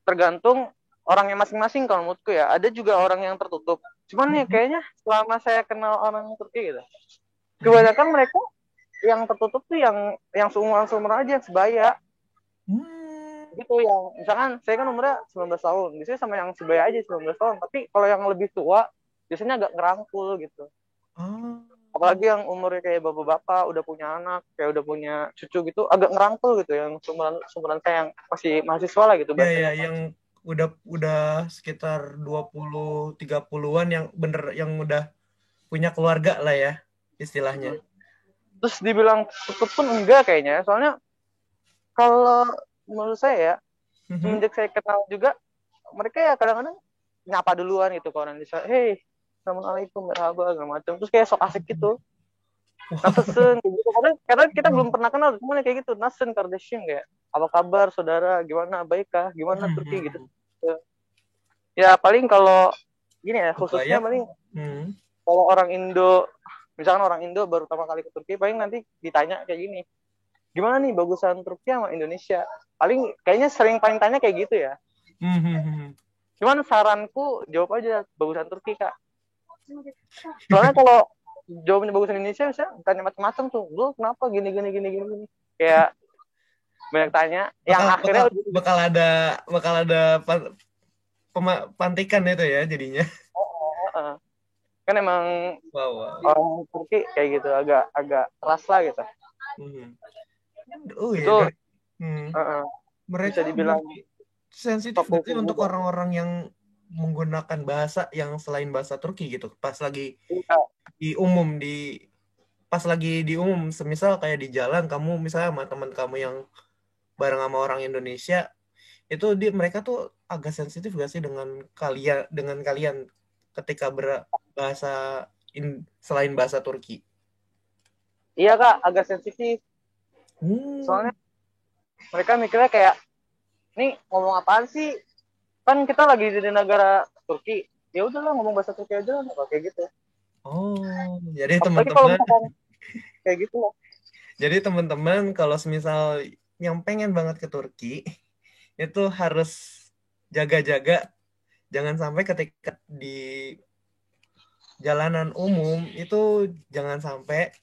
S3: tergantung orangnya masing-masing kalau menurutku ya. Ada juga orang yang tertutup, cuman nih kayaknya selama saya kenal orang Turki gitu, kebanyakan mereka yang tertutup tuh yang seumuran aja, sebaya gitu. Yang misalkan saya kan umurnya 19 tahun, biasanya sama yang sebaya aja 19 tahun, tapi kalau yang lebih tua biasanya agak ngerangkul gitu. Apalagi yang umurnya kayak bapak-bapak udah punya anak, kayak udah punya cucu gitu, agak ngerangkul gitu. Yang sumuran saya yang masih mahasiswa lah gitu.
S1: Ya, yang udah sekitar 20-30-an yang bener, yang udah punya keluarga lah ya istilahnya.
S3: Terus dibilang tutup pun enggak kayaknya, soalnya kalau menurut saya ya, semenjak saya kenal juga, mereka ya kadang-kadang nyapa duluan gitu ke orang Indonesia. Hey, assalamualaikum, merhaba, segala macam. Terus kayak sok asik gitu. Nasen gitu. Karena kita belum pernah kenal, semuanya kayak gitu. Nasen Kardashian kayak, apa kabar saudara, gimana, baikkah, gimana Turki gitu. Ya paling kalau gini ya, khususnya paling kalau orang Indo, misalkan orang Indo baru pertama kali ke Turki, paling nanti ditanya kayak gini, gimana nih bagusan Turki sama Indonesia? Paling kayaknya paling tanya kayak gitu ya. Cuman saranku jawab aja bagusan Turki Kak. Soalnya kalau jawabnya bagusan Indonesia bisa tanya macam-macam tuh, lu kenapa gini kayak banyak tanya yang akhirnya
S1: bakal ada pantikan itu ya jadinya.
S3: Kan emang orang Turki kayak gitu, agak keras lah gitu.
S1: Itu mereka
S3: bisa dibilang
S1: sensitif gitu untuk orang-orang yang menggunakan bahasa yang selain bahasa Turki gitu pas lagi di umum di pas lagi di umum, semisal kayak di jalan kamu misalnya sama teman kamu yang bareng sama orang Indonesia, itu mereka tuh agak sensitif gak sih dengan kalian ketika berbahasa selain bahasa Turki?
S3: Iya Kak, agak sensitif. Soalnya mereka mikirnya kayak, nih ngomong apaan sih? Kan kita lagi di negara Turki. Ya udahlah ngomong bahasa Turki aja lah, kayak gitu.
S1: Oh, jadi
S3: Apalagi kalau
S1: teman-teman,
S3: misalkan kayak gitu lah.
S1: jadi teman-teman kalau semisal yang pengen banget ke Turki itu harus jaga-jaga, jangan sampai ketika di jalanan umum itu jangan sampai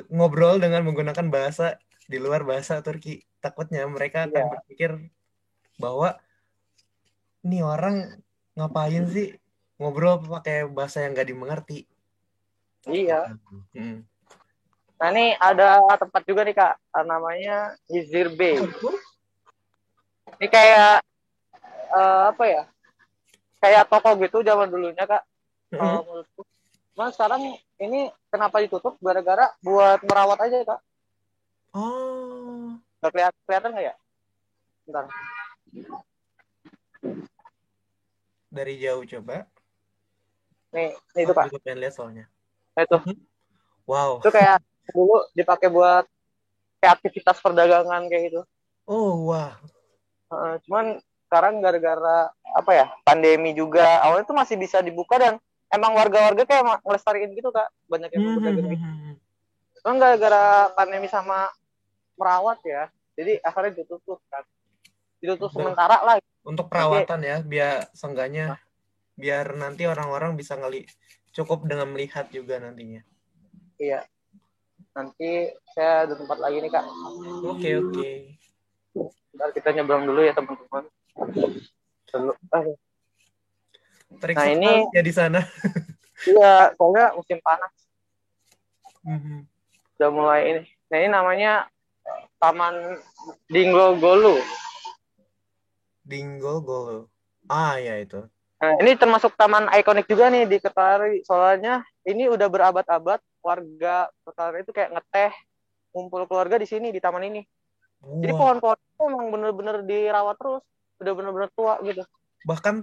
S1: ngobrol dengan menggunakan bahasa di luar bahasa Turki. Takutnya mereka akan
S3: Iya,
S1: berpikir bahwa nih orang ngapain sih ngobrol pakai bahasa yang gak dimengerti.
S3: iya.
S1: Hmm.
S3: Nah ini ada tempat juga nih Kak, namanya Gizir Bay. Ini kayak apa ya? Kayak toko gitu zaman dulunya Kak.
S1: Hmm.
S3: Menurutku. Cuma sekarang ini kenapa ditutup? Gara-gara buat merawat aja Kak.
S1: Oh,
S3: Gak kelihatan nggak ya? Bentar.
S1: dari jauh coba.
S3: Nih itu
S1: Aku
S3: Kak.
S1: juga pengen lihat soalnya.
S3: Nah, itu.
S1: Wow.
S3: Itu kayak dulu dipakai buat kayak aktivitas perdagangan kayak gitu.
S1: Oh, wah.
S3: Cuman sekarang gara-gara apa ya? Pandemi juga. Awalnya tuh masih bisa dibuka dan emang warga-warga kayak ngelestariin gitu Kak. Banyak yang berdagang gitu. Cuman gara-gara pandemi sama merawat ya. Jadi akhirnya ditutup kan. Ditutup sementara lah.
S1: Untuk
S3: Nanti
S1: perawatan ya, biar nanti orang-orang bisa cukup dengan melihat juga nantinya.
S3: iya. Nanti saya ada tempat lagi nih Kak.
S1: Oke, oke.
S3: Ntar kita nyebrang dulu ya teman-teman. Dulu.
S1: Terik
S3: Nah ini
S1: sekali ya di sana.
S3: iya, soalnya musim panas.
S1: Mhm.
S3: Udah mulai ini. Nah ini namanya Taman Dinglogolu.
S1: Dingo Golo. Ah, ya itu.
S3: Nah, ini termasuk taman ikonik juga nih di Kertari. Soalnya ini udah berabad-abad warga Kertari itu kayak ngeteh, ngumpul keluarga di sini di taman ini. Jadi
S1: Wah,
S3: pohon-pohon itu emang bener-bener dirawat terus, udah bener-bener tua gitu.
S1: bahkan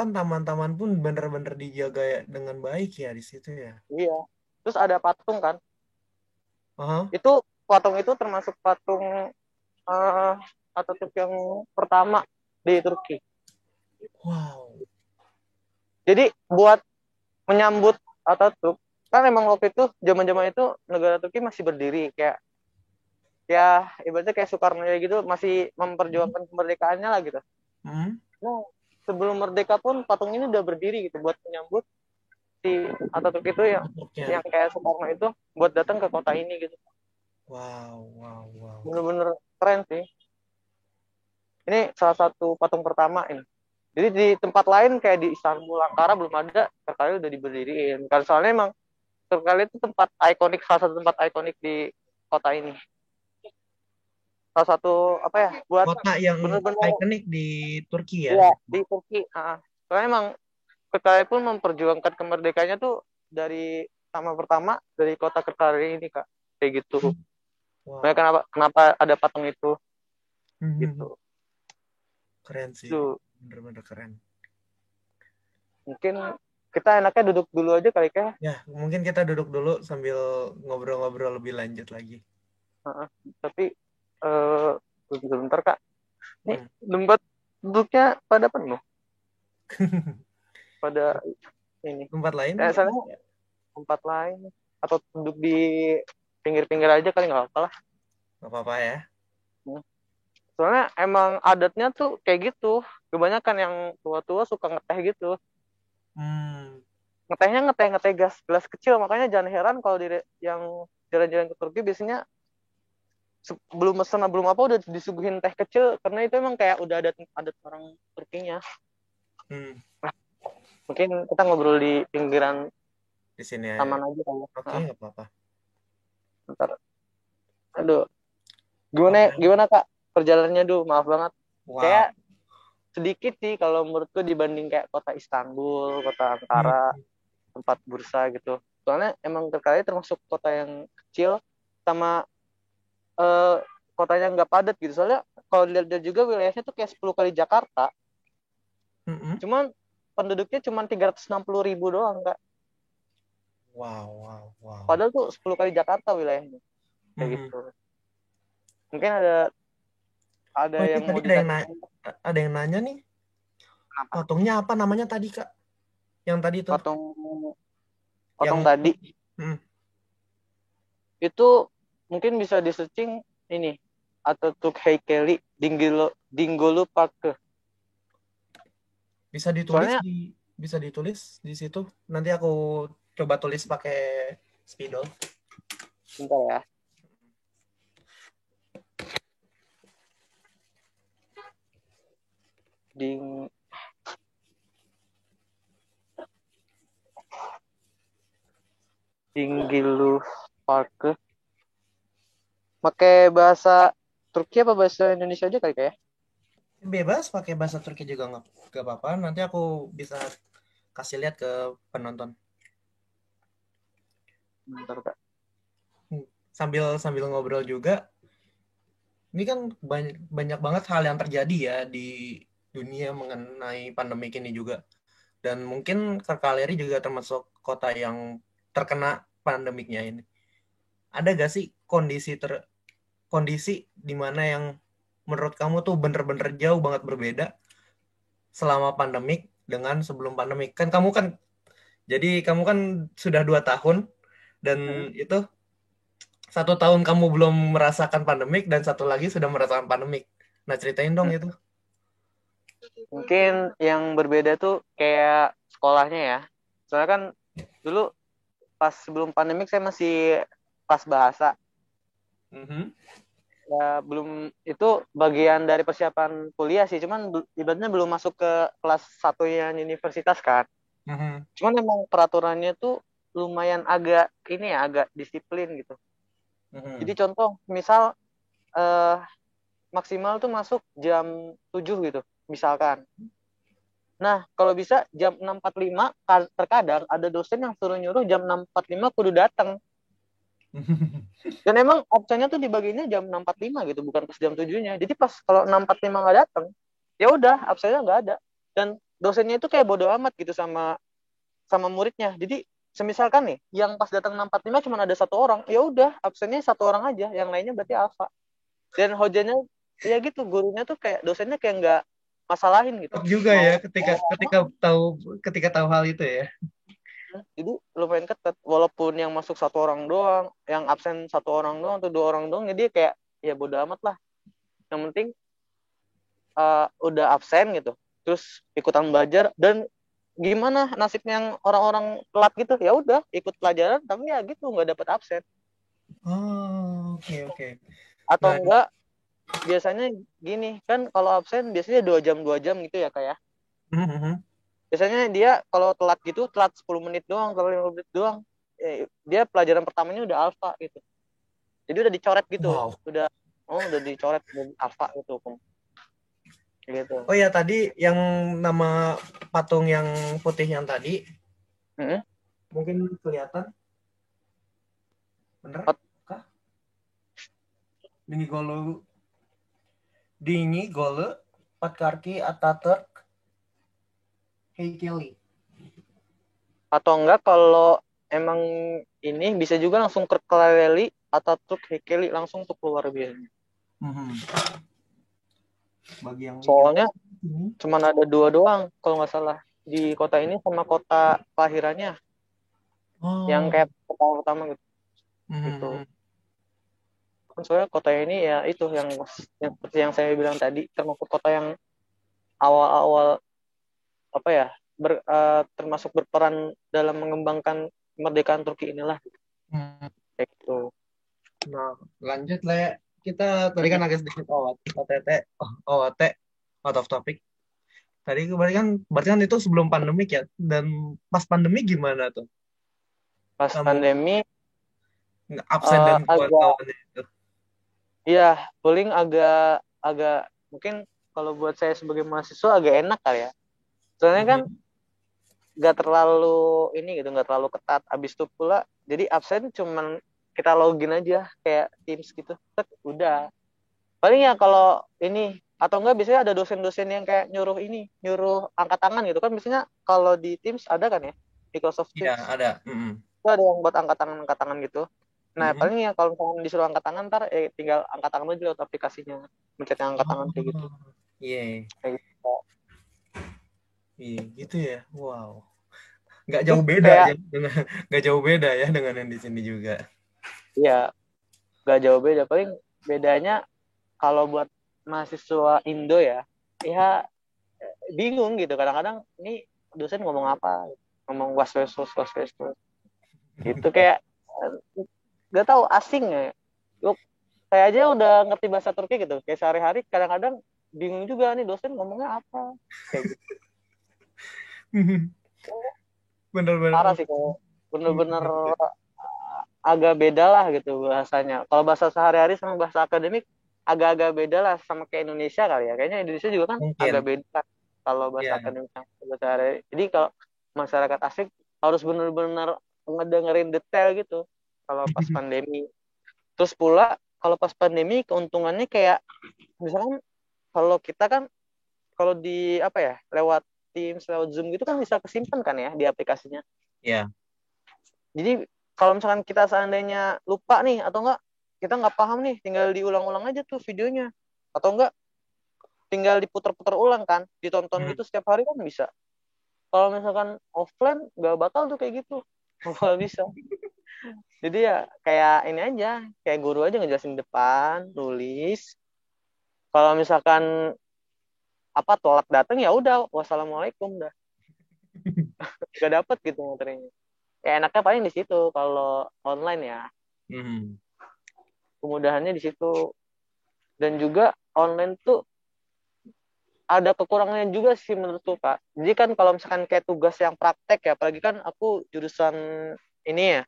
S1: taman-taman pun bener-bener dijaga ya dengan baik ya di situ ya.
S3: Iya. Terus ada patung kan.
S1: Aha.
S3: Itu patung itu termasuk patung uh, Atatürk yang pertama di Turki.
S1: Wow.
S3: Jadi buat menyambut Atatürk kan emang waktu itu zaman-zaman itu negara Turki masih berdiri kayak ya ibaratnya kayak Soekarno ya gitu masih memperjuangkan kemerdekaannya lah gitu.
S1: Hmm?
S3: Nah, sebelum merdeka pun patung ini udah berdiri gitu buat menyambut si Atatürk itu
S1: Bentuknya.
S3: yang kayak Soekarno itu buat datang ke kota ini gitu.
S1: Wow, wow, wow.
S3: Bener-bener keren sih. Ini salah satu patung pertama ini. Jadi di tempat lain kayak di Istanbul, Ankara belum ada, terkali udah diberdiriin. Karena soalnya emang terkali itu tempat ikonik, salah satu tempat ikonik di kota ini. Salah satu apa ya, buat
S1: Kota yang
S3: bener-bener
S1: ikonik di Turki ya.
S3: ya di Turki. Soalnya emang Kertari pun memperjuangkan kemerdekaannya tuh dari sama pertama dari kota Kertari ini Kak. Kayak gitu.
S1: Wow.
S3: Makanya kenapa ada patung itu
S1: Hmm.
S3: gitu.
S1: Keren sih.
S3: Itu
S1: Bener-bener keren.
S3: mungkin kita enaknya duduk dulu aja kali Kak.
S1: Ya, mungkin kita duduk dulu sambil ngobrol-ngobrol lebih lanjut lagi.
S3: Tapi sebentar Kak. Ini
S1: Hmm.
S3: tempat duduknya pada penuh. Pada ini.
S1: Tempat lain?
S3: Sana tempat lain atau duduk di pinggir-pinggir aja kali nggak apa-apa lah.
S1: Nggak apa-apa ya.
S3: Soalnya emang adatnya tuh kayak gitu. Kebanyakan yang tua-tua suka ngeteh gitu. Ngetehnya ngeteh gelas kecil. Makanya jangan heran kalau yang jalan-jalan ke Turki biasanya belum mesen belum apa udah disuguhin teh kecil karena itu emang kayak udah adat orang Turkinya. Nah, mungkin kita ngobrol di pinggiran
S1: di sini
S3: taman aja kan.
S1: Oke, nggak apa-apa.
S3: Bentar. Aduh. Gimana Kak? Perjalanannya maaf banget.
S1: Wow.
S3: Kayak sedikit sih kalau menurutku dibanding kayak kota Istanbul, kota Ankara, tempat bursa gitu. Soalnya emang Kırklareli termasuk kota yang kecil sama kotanya nggak padat gitu. Soalnya kalau dilihat juga wilayahnya tuh kayak 10 kali Jakarta. Cuman penduduknya cuma 360.000 doang, Kak.
S1: Wow.
S3: Padahal tuh 10 kali Jakarta wilayahnya. Kayak gitu. Mungkin ada yang mau
S1: tadi ada yang nanya nih.
S3: Kenapa?
S1: Patungnya apa namanya tadi, Kak? Yang tadi tuh.
S3: Patung tadi. Itu mungkin bisa di searching ini Atatürk Heykeli Dinggolu Park.
S1: Bisa ditulis di situ. Nanti aku coba tulis pakai spidol.
S3: Bentar ya. Dinggolu Park. Pakai bahasa Turki apa bahasa Indonesia aja kali ya?
S1: Bebas pakai bahasa Turki juga nggak apa-apa. Nanti aku bisa kasih lihat ke penonton.
S3: Bentar, Kak.
S1: Sambil ngobrol juga. Ini kan banyak banget hal yang terjadi ya di dunia mengenai pandemi ini juga. Dan mungkin Kırklareli juga termasuk kota yang terkena pandemiknya ini. Ada gak sih kondisi di mana yang menurut kamu tuh bener-bener jauh banget berbeda selama pandemik dengan sebelum pandemik? Kamu kan sudah 2 tahun dan itu 1 tahun kamu belum merasakan pandemik dan satu lagi sudah merasakan pandemik. Nah, ceritain dong itu.
S3: Mungkin yang berbeda tuh kayak sekolahnya ya. Soalnya kan dulu pas sebelum pandemik saya masih kelas bahasa. Ya belum, itu bagian dari persiapan kuliah sih, cuman ibaratnya belum masuk ke kelas satunya universitas kan. Cuman emang peraturannya tuh lumayan agak ini ya, agak disiplin gitu. Jadi contoh misal maksimal tuh masuk jam 7 gitu misalkan. Nah, kalau bisa jam 6.45, terkadang ada dosen yang suruh nyuruh jam 6.45 kudu datang. Dan emang absennya tuh dibaginya jam 6.45 gitu, bukan pas jam 7-nya. Jadi pas kalau 6.45 nggak datang, ya udah absennya nggak ada. Dan dosennya itu kayak bodo amat gitu sama muridnya. Jadi semisalkan nih, yang pas datang 6.45 cuma ada satu orang, ya udah absennya satu orang aja, yang lainnya berarti alfa. Dan hojanya ya gitu, gurunya tuh kayak dosennya kayak nggak masalahin gitu.
S1: Juga ya ketika tahu hal itu ya.
S3: Jadi lumayan ketat, walaupun yang masuk satu orang doang, yang absen satu orang doang atau 2 orang doang, jadi kayak ya bodo amat lah. Yang penting udah absen gitu, terus ikutan belajar. Dan gimana nasibnya yang orang-orang telat gitu, ya udah ikut pelajaran tapi ya gitu nggak dapat absen.
S1: Oke.
S3: Atau enggak, biasanya gini kan, kalau absen biasanya 2 jam gitu ya kayak. Biasanya dia kalau telat gitu, telat 10 menit doang, telat 5 menit doang, dia pelajaran pertamanya udah alfa gitu. Jadi udah dicoret gitu.
S1: Wow.
S3: Udah dicoret alfa gitu. Gitu.
S1: Oh ya, tadi yang nama patung yang putih yang tadi mungkin kelihatan bener kah? Dingi Golu Patkarki Atatürk Heykeli.
S3: Atau enggak kalau emang ini bisa juga langsung Kırklareli Atatürk Heykeli langsung tuh keluar biasanya. Soalnya cuma ada 2 doang kalau nggak salah di kota ini sama kota kelahirannya. Yang kayak pertama gitu. Gitu. Soalnya kota ini ya itu yang seperti yang saya bilang tadi, termasuk kota yang awal-awal apa ya, termasuk berperan dalam mengembangkan kemerdekaan Turki inilah. Kayak gitu.
S1: Nah, lanjut lah ya. Kita tadi kan agak sedikit OOT out of topic. Tadi berarti kan itu sebelum pandemik ya. Dan pas pandemi gimana tuh?
S3: Pas pandemi
S1: absen dan kawan-kawannya itu.
S3: Iya, paling agak mungkin kalau buat saya sebagai mahasiswa agak enak kali ya. Soalnya kan nggak terlalu ini gitu, nggak terlalu ketat. Abis itu pula jadi absen cuman kita login aja kayak Teams gitu. Tek, udah. Paling ya kalau ini atau enggak biasanya ada dosen-dosen yang kayak nyuruh angkat tangan gitu kan, biasanya kalau di Teams ada kan ya, Microsoft
S1: Iya,
S3: Teams
S1: ada.
S3: itu ada yang buat angkat tangan gitu. Nah
S1: Mm-mm.
S3: paling ya kalau misalnya disuruh angkat tangan ntar tinggal angkat tangan aja lewat aplikasinya, mencet yang angkat tangan kayak gitu.
S1: Oh, iya.
S3: Kayak gitu.
S1: Iya, gitu ya. Wow. Nggak
S3: Itu
S1: jauh beda
S3: kayak
S1: ya dengan nggak jauh beda ya dengan yang di sini juga.
S3: ya gak jauh beda, paling bedanya kalau buat mahasiswa Indo ya bingung gitu kadang-kadang ini dosen ngomong apa, ngomong was was itu kayak gak tahu asing ya. Yuk, saya aja udah ngerti bahasa Turki gitu kayak sehari-hari kadang-kadang bingung juga nih dosen ngomongnya apa kayak gitu.
S1: Bener-bener.
S3: Parah sih kalau bener-bener agak beda lah gitu bahasanya. Kalau bahasa sehari-hari sama bahasa akademik agak-agak beda lah sama kayak Indonesia kali ya. Kayaknya Indonesia juga kan agak
S1: Mungkin.
S3: beda kalau bahasa
S1: Ya.
S3: akademik sama bahasa sehari-hari. Jadi kalau masyarakat asing harus benar-benar ngedengerin detail gitu kalau pas pandemi. Terus pula kalau pas pandemi keuntungannya kayak misalkan kalau kita kan kalau di apa ya lewat Teams, lewat Zoom gitu kan bisa kesimpan kan ya di aplikasinya.
S1: Ya.
S3: Jadi kalau misalkan kita seandainya lupa nih atau enggak kita nggak paham nih, tinggal diulang-ulang aja tuh videonya. Atau enggak tinggal diputar-putar ulang kan, ditonton
S1: Hmm.
S3: gitu setiap hari kan bisa. Kalau misalkan offline nggak bakal tuh kayak gitu. Nggak bisa. Jadi ya kayak ini aja, kayak guru aja ngejelasin depan, nulis. Kalau misalkan apa telat datang ya udah wassalamualaikum dah. Gak dapet gitu materinya. Ya enaknya paling di situ kalau online ya.
S1: Hmm.
S3: Kemudahannya di situ. Dan juga online tuh ada kekurangannya juga sih menurutku Kak. Jadi kan kalau misalkan kayak tugas yang praktek ya, apalagi kan aku jurusan ini ya,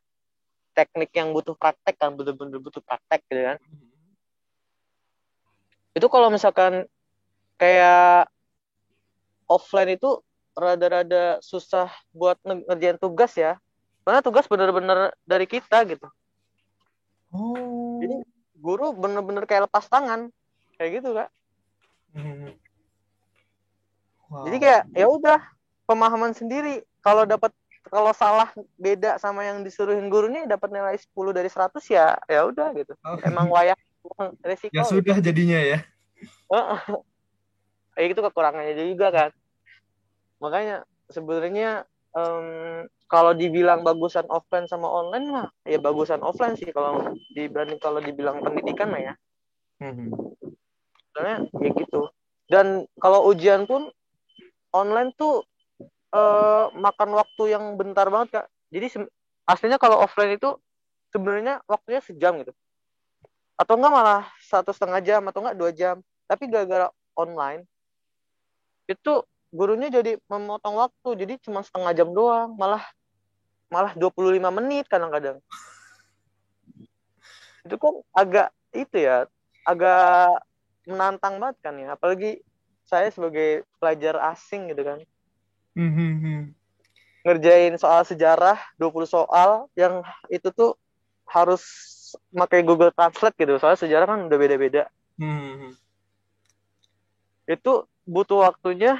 S3: teknik yang butuh praktek kan, bener-bener butuh praktek gitu kan. Itu kalau misalkan kayak offline itu rada-rada susah buat ngerjain tugas ya. Karena tugas bener-bener dari kita gitu. Jadi
S1: Oh.
S3: guru bener-bener kayak lepas tangan. Kayak gitu Kak.
S1: Hmm.
S3: Jadi
S1: Wow.
S3: kayak ya udah pemahaman sendiri. Kalau salah beda sama yang disuruhin gurunya dapat nilai 10 dari 100 ya ya udah gitu.
S1: Oh.
S3: Emang layak
S1: Ya
S3: resiko gitu.
S1: sudah jadinya ya.
S3: Kayak gitu kekurangannya juga kan. Makanya sebenarnya kalau dibilang bagusan offline sama online mah ya bagusan offline sih kalau dibilang pendidikan mah ya.
S1: Hmm.
S3: Soalnya ya gitu. Dan kalau ujian pun online tuh makan waktu yang bentar banget Kak. Jadi aslinya kalau offline itu sebenarnya waktunya sejam gitu. Atau enggak malah 1,5 jam atau enggak 2 jam. Tapi gara-gara online itu gurunya jadi memotong waktu. Jadi cuma setengah jam doang. Malah malah 25 menit kadang-kadang. Itu kan agak itu ya, agak menantang banget kan ya. Apalagi saya sebagai pelajar asing gitu kan.
S1: Hmm.
S3: Ngerjain soal sejarah 20 soal yang itu tuh harus pakai Google Translate gitu. Soalnya sejarah kan udah beda-beda.
S1: Hmm.
S3: Itu butuh waktunya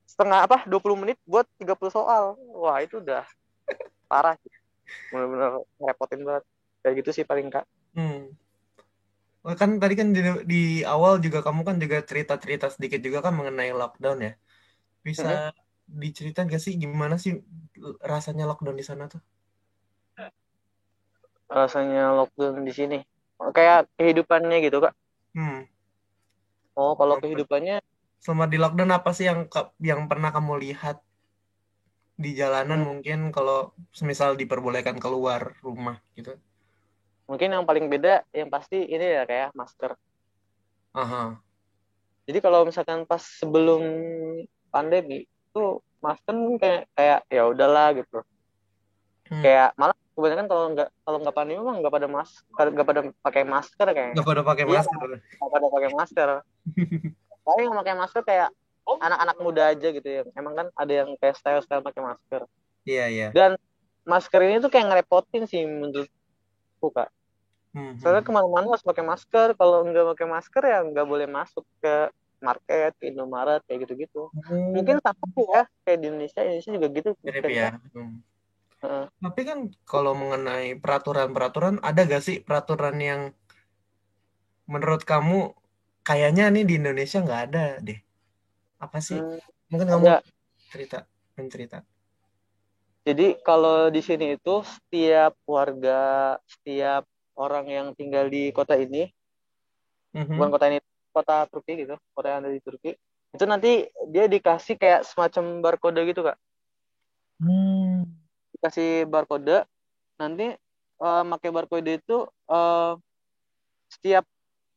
S3: setengah 20 menit buat 30 soal. Wah, itu udah parah sih. Bener-bener ngerepotin banget. Kayak gitu sih paling Kak.
S1: Hmm. Oh, kan tadi kan di awal juga kamu kan juga cerita-cerita sedikit juga kan mengenai lockdown ya. Bisa
S3: Mm-mm.
S1: diceritain gak sih gimana sih rasanya lockdown di sana tuh?
S3: Rasanya lockdown di sini. Kayak kehidupannya gitu Kak.
S1: Hmm.
S3: Oh, kalau kehidupannya
S1: Selama di lockdown apa sih yang pernah kamu lihat di jalanan
S3: hmm,
S1: mungkin kalau semisal diperbolehkan keluar rumah gitu?
S3: mungkin yang paling beda yang pasti ini ya kayak masker.
S1: Aha.
S3: Jadi kalau misalkan pas sebelum pandemi itu masker kayak kayak ya udahlah gitu.
S1: Hmm.
S3: Kayak malah kebanyakan kalau nggak pandemi mah nggak pada pakai masker kayaknya.
S1: Gak pada pakai
S3: Iya
S1: masker.
S3: nggak pada pakai masker. Paling yang pakai masker kayak anak-anak muda aja gitu ya. Emang kan ada yang kayak style-style pakai masker.
S1: Iya, iya.
S3: Dan masker ini tuh kayak ngerepotin sih menurutku, Kak. Soalnya
S1: Hmm.
S3: kemana-mana harus pakai masker. Kalau nggak pakai masker ya nggak boleh masuk ke market, ke Indomaret, kayak gitu-gitu. Mungkin
S1: Hmm.
S3: sama sih ya, kayak di Indonesia juga gitu
S1: Mirip
S3: kan,
S1: ya.
S3: Kak. Heeh.
S1: Tapi kan kalau mengenai peraturan-peraturan, ada gak sih peraturan yang menurut kamu kayaknya nih di Indonesia nggak ada deh? Apa sih?
S3: Hmm,
S1: Mungkin kamu
S3: ada.
S1: cerita, mencerita.
S3: Jadi kalau di sini itu setiap warga, setiap orang yang tinggal di kota ini, bukan
S1: Mhm.
S3: kota ini, kota Turki gitu, kota yang ada di Turki, itu nanti dia dikasih kayak semacam barcode gitu, Kak.
S1: Hmm.
S3: Dikasih barcode, nanti pakai barcode itu eh, setiap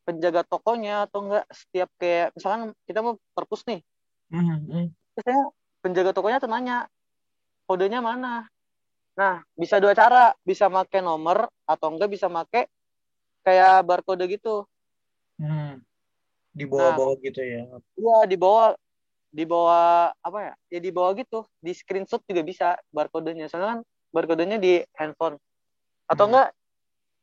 S3: penjaga tokonya atau enggak setiap kayak misalkan kita mau perpus nih,
S1: Mhm.
S3: biasanya penjaga tokonya tuh nanya kodenya mana. Nah, bisa dua cara, bisa pakai nomor atau enggak bisa pakai kayak barcode gitu.
S1: Hmm. Di
S3: Nah,
S1: bawah-bawah gitu ya.
S3: iya di bawah apa ya? Ya di bawah gitu, di screenshot juga bisa barcode-nya. Soalnya kan barcode-nya di handphone. Atau
S1: Hmm.
S3: enggak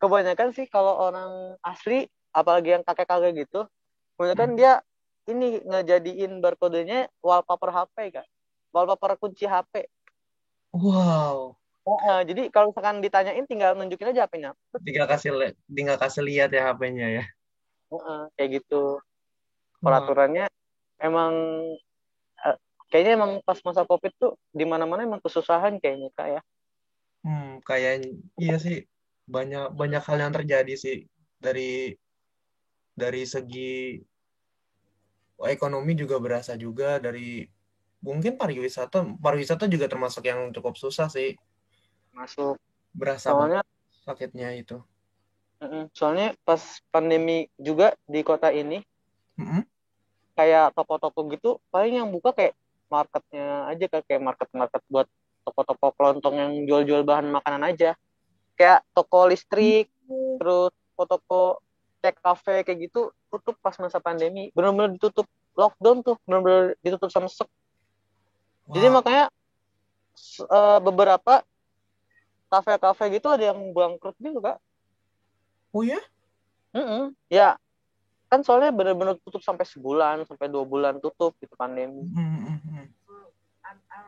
S3: kebanyakan sih kalau orang asli apalagi yang kakek-kakek gitu, kebanyakan
S1: Hmm.
S3: dia ini ngejadiin barcode-nya wallpaper HP, Kak. Wallpaper kunci HP.
S1: Wow.
S3: Jadi kalau misalkan ditanyain tinggal nunjukin aja HP-nya.
S1: Tinggal kasih lihat ya HP-nya ya.
S3: Kayak gitu.
S1: Wah.
S3: Peraturannya emang kayaknya emang pas masa COVID tuh di mana-mana emang kesusahan kayaknya, Kak ya.
S1: Kayak iya sih banyak banyak hal yang terjadi sih dari segi ekonomi juga berasa juga dari mungkin pariwisata pariwisata juga termasuk yang cukup susah sih
S3: Masuk.
S1: berasa banget
S3: Soalnya
S1: sakitnya itu.
S3: soalnya pas pandemi juga di kota ini
S1: Mm-mm.
S3: kayak toko-toko gitu paling yang buka kayak marketnya aja, kayak market-market buat toko-toko kelontong yang jual-jual bahan makanan aja. Kayak toko listrik, terus toko-toko tech cafe kayak gitu tutup pas masa pandemi. Benar-benar ditutup, lockdown tuh, benar-benar ditutup sama sek. Jadi
S1: Wow.
S3: makanya beberapa kafe-kafe gitu ada yang bangkrut gitu, Kak.
S1: Oh ya.
S3: Ya, kan soalnya benar-benar tutup sampai sebulan, sampai 2 bulan tutup gitu pandemi.
S1: Mm-mm.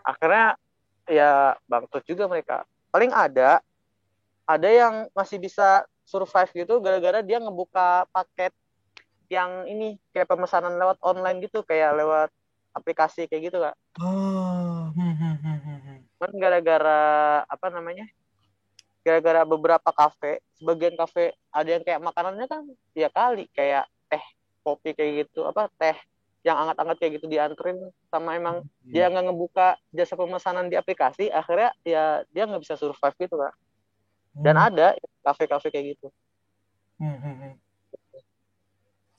S3: Akhirnya ya bangkrut juga mereka. Paling ada yang masih bisa survive gitu gara-gara dia ngebuka paket yang ini kayak pemesanan lewat online gitu, kayak lewat aplikasi kayak gitu, Kak.
S1: Oh.
S3: Kan gara-gara apa namanya? Gara-gara beberapa kafe, sebagian kafe ada yang kayak makanannya kan ya kali kayak teh, kopi kayak gitu, apa teh yang anget-anget kayak gitu dianterin, sama emang dia
S1: Iya.
S3: nggak ngebuka jasa pemesanan di aplikasi, akhirnya ya dia nggak bisa survive gitu, Kak. Dan
S1: Hmm.
S3: ada kafe-kafe kayak gitu.
S1: Hmm.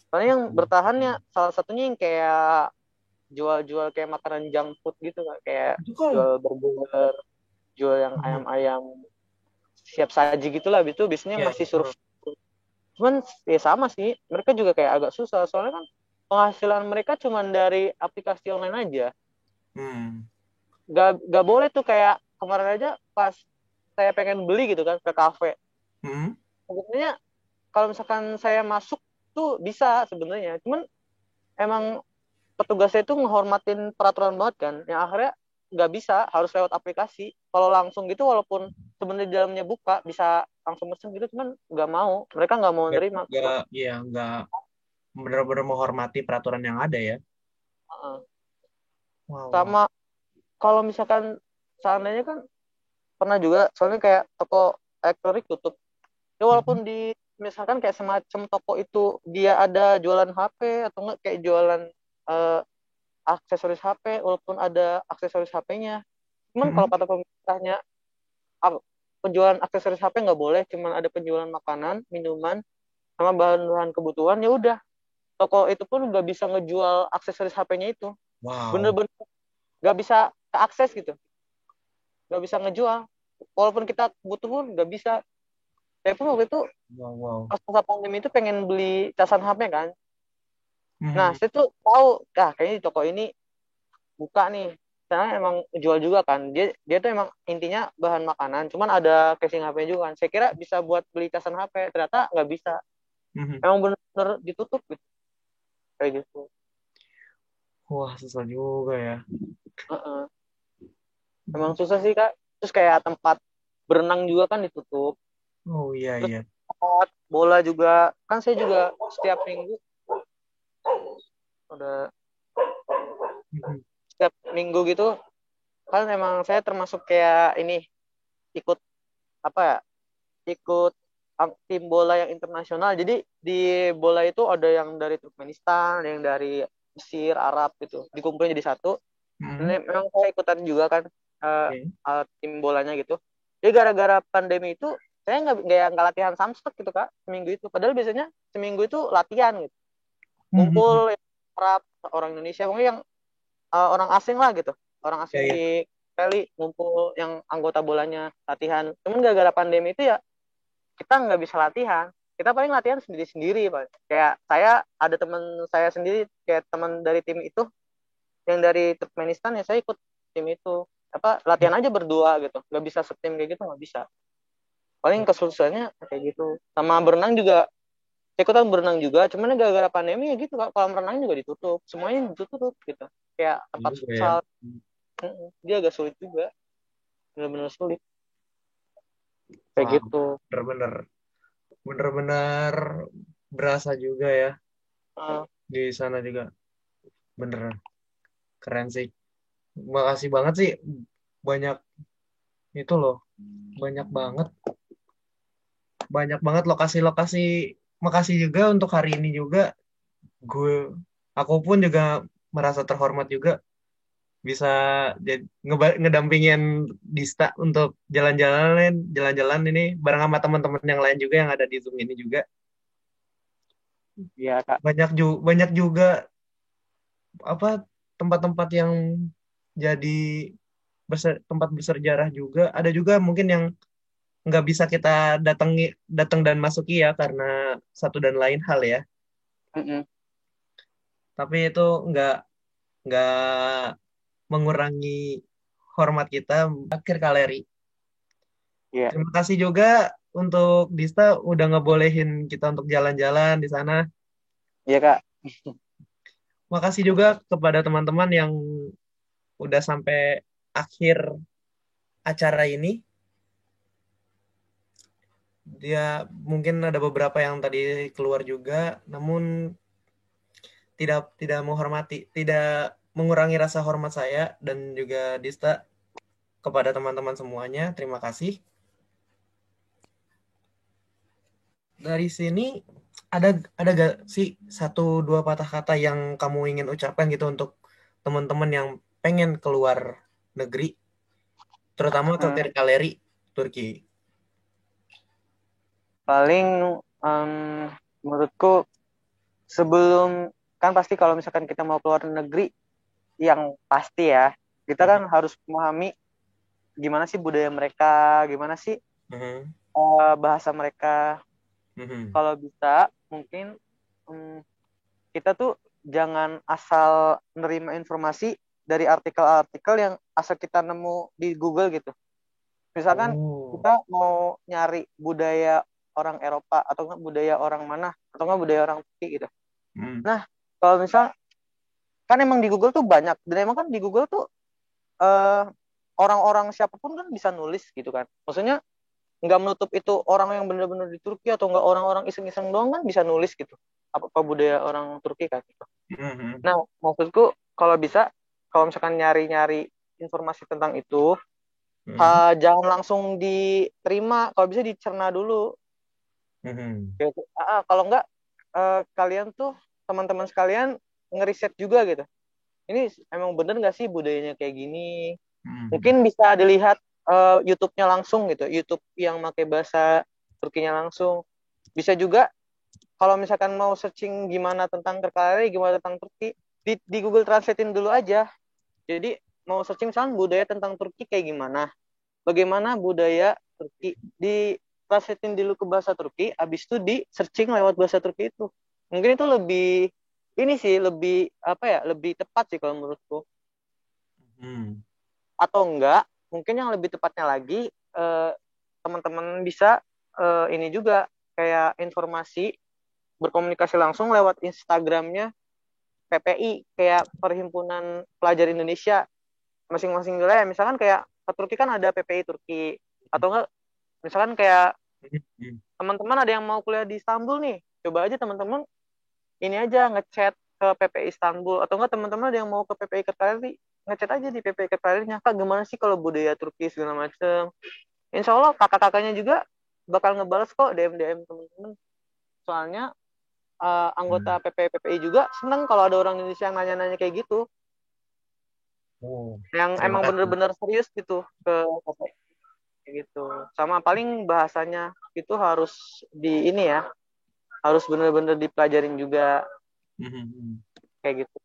S3: Soalnya yang bertahan ya salah satunya yang kayak jual-jual kayak makanan junk food gitu, Kak. Kayak
S1: Itu kalau
S3: jual burger, jual yang ayam-ayam siap saji gitu lah, itu biasanya
S1: ya.
S3: masih survive. Cuman ya sama sih, mereka juga kayak agak susah soalnya kan penghasilan mereka cuma dari aplikasi online aja.
S1: Hmm.
S3: Gak boleh tuh kayak kemarin aja pas saya pengen beli gitu kan ke kafe.
S1: Hmm.
S3: Sebenarnya kalau misalkan saya masuk tuh bisa sebenarnya, cuman emang petugasnya itu menghormatin peraturan banget kan, yang akhirnya nggak bisa, harus lewat aplikasi. Kalau langsung gitu walaupun sebenarnya di dalamnya buka bisa langsung pesen gitu, cuman nggak mau, mereka nggak mau nerima.
S1: Nggak benar-benar menghormati peraturan yang ada ya. Wow, wow.
S3: Sama kalau misalkan seandainya kan pernah juga soalnya kayak toko elektronik tutup ya, walaupun
S1: Mhm.
S3: di misalkan kayak semacam toko itu dia ada jualan HP atau enggak kayak jualan eh, aksesoris HP, walaupun ada aksesoris HP-nya, cuman kalau
S1: Mhm.
S3: kata pemerintahnya ah, penjualan aksesoris HP nggak boleh, cuman ada penjualan makanan, minuman, sama bahan-bahan kebutuhan, ya udah toko itu pun nggak bisa ngejual aksesoris HP-nya itu,
S1: Wow,
S3: bener-bener nggak bisa keakses gitu, nggak bisa ngejual, walaupun kita butuh pun nggak bisa. Saya pun waktu itu
S1: wow, wow.
S3: pas masa pandemi itu pengen beli casan HP kan. Nah,
S1: Mhm.
S3: saya tuh tahu, kayaknya di toko ini buka nih, karena emang jual juga kan, dia tuh emang intinya bahan makanan, cuman ada casing HP juga kan. Saya kira bisa buat beli casan HP, ternyata nggak bisa, emang bener-bener ditutup gitu, kayak gitu.
S1: Wah, susah juga ya.
S3: Heeh. Emang susah sih kak. Terus kayak tempat berenang juga kan ditutup.
S1: Oh iya
S3: Terus
S1: iya.
S3: tempat bola juga, kan saya juga setiap minggu udah
S1: Mhm.
S3: setiap minggu gitu kan, emang saya termasuk kayak ini, ikut apa ya, ikut tim bola yang internasional. Jadi di bola itu ada yang dari Turkmenistan, ada yang dari Mesir, Arab gitu, dikumpulin jadi satu.
S1: Mhm.
S3: Dan memang saya ikutan juga kan,
S1: Oke.
S3: tim bolanya gitu. Jadi gara-gara pandemi itu saya nggak latihan samstek gitu kak seminggu itu. Padahal biasanya seminggu itu latihan gitu.
S1: Mhm.
S3: Ngumpul yang Arab, orang Indonesia, pokoknya yang orang asing lah gitu. Orang
S1: Iya
S3: asing
S1: iya.
S3: di kali ngumpul yang anggota bolanya latihan. Cuman gara-gara pandemi itu ya kita nggak bisa latihan. Kita paling latihan sendiri-sendiri Pak. Kayak saya ada teman saya sendiri, kayak teman dari tim itu yang dari Turkmenistan, ya saya ikut tim itu, apa latihan aja berdua gitu, nggak bisa setim kayak gitu, nggak bisa. Paling kesusahannya kayak gitu. Sama berenang juga, saya ikutan berenang juga, cuman gara-gara pandemi ya gitu kak, kolam renang juga ditutup, semuanya ditutup gitu, kayak tempat
S1: Juga ya.
S3: futsal. Dia agak sulit juga, benar-benar sulit kayak
S1: Wah,
S3: gitu.
S1: bener-bener bener-bener berasa juga ya
S3: uh,
S1: di sana juga. Bener keren sih. Makasih banget sih, banyak itu loh, banyak banget, banyak banget lokasi-lokasi. Makasih juga untuk hari ini juga. Gue, aku pun juga merasa terhormat juga bisa jadi ngedampingin Dista untuk jalan-jalan ini bareng sama teman-teman yang lain juga yang ada di Zoom ini juga.
S3: ya kak.
S1: Banyak juga apa tempat-tempat yang jadi tempat bersejarah juga. Ada juga mungkin yang nggak bisa kita datang dan masuki ya karena satu dan lain hal ya.
S3: Mm-mm.
S1: Tapi itu nggak mengurangi hormat kita akhir Kaleri.
S3: Iya.
S1: Terima kasih juga untuk Dista udah ngebolehin kita untuk jalan-jalan di sana.
S3: Iya kak.
S1: Makasih juga kepada teman-teman yang udah sampai akhir acara ini. Dia mungkin ada beberapa yang tadi keluar juga, namun tidak menghormati, tidak mengurangi rasa hormat saya dan juga Dista kepada teman-teman semuanya. Terima kasih. Dari sini ada gak sih satu dua patah kata yang kamu ingin ucapkan gitu untuk teman-teman yang pengen keluar negeri, terutama ke
S3: Hmm,
S1: Kaleri Turki?
S3: paling em, menurutku, sebelum, kan pasti kalau misalkan kita mau keluar negeri, yang pasti ya kita kan
S1: Mhm.
S3: harus memahami gimana sih budaya mereka, gimana sih
S1: Mhm.
S3: bahasa mereka.
S1: Mhm.
S3: Kalau bisa mungkin, mm, kita tuh jangan asal nerima informasi dari artikel-artikel yang asal kita nemu di Google gitu. Misalkan
S1: Oh.
S3: kita mau nyari budaya orang Eropa, atau enggak budaya orang mana, atau enggak budaya orang Turki gitu.
S1: Hmm.
S3: Nah, kalau misal, kan emang di Google tuh banyak, dan emang kan di Google tuh eh, orang-orang siapapun kan bisa nulis gitu kan. Maksudnya nggak menutup itu orang yang benar-benar di Turki, atau nggak orang-orang iseng-iseng doang kan bisa nulis gitu. Apa budaya orang Turki kan gitu.
S1: Mhm.
S3: Nah, maksudku kalau bisa, kalau misalkan nyari-nyari informasi tentang itu,
S1: Mhm.
S3: jangan langsung diterima, kalau bisa dicerna dulu.
S1: Mhm.
S3: Gitu. Kalau nggak, kalian tuh, teman-teman sekalian, ngeriset juga gitu. Ini emang bener nggak sih budayanya kayak gini?
S1: Mhm.
S3: Mungkin bisa dilihat YouTube-nya langsung gitu, YouTube yang pakai bahasa Turkinya langsung. Bisa juga kalau misalkan mau searching gimana tentang Kırklareli, gimana tentang Turki, di Google Translatein dulu aja. Jadi mau searching misalkan budaya tentang Turki kayak gimana, bagaimana budaya Turki, di translatein dulu ke bahasa Turki, habis itu di searching lewat bahasa Turki itu. Mungkin itu lebih, ini sih lebih apa ya, lebih tepat sih kalau menurutku. Atau enggak, mungkin yang lebih tepatnya lagi, teman-teman bisa ini juga kayak informasi berkomunikasi langsung lewat Instagramnya PPI, kayak Perhimpunan Pelajar Indonesia masing-masing wilayah. Misalkan kayak ke Turki kan ada PPI Turki, atau enggak misalkan kayak teman-teman ada yang mau kuliah di Istanbul nih, coba aja teman-teman ini aja ngechat ke PPI Istanbul, atau enggak teman-teman ada yang mau ke PPI Kırklareli, ngechat aja di PPI Kırklarelinya, Kak gimana sih kalau budaya Turki segala macem. Insya Allah kakak-kakaknya juga bakal ngebales kok DM teman-teman. Soalnya anggota PPI juga seneng kalau ada orang Indonesia yang nanya-nanya kayak gitu, yang
S1: Terima
S3: emang
S1: kasih.
S3: bener-bener serius gitu ke PPI kayak gitu. Sama paling bahasanya itu harus di ini ya, harus bener-bener dipelajarin juga kayak gitu.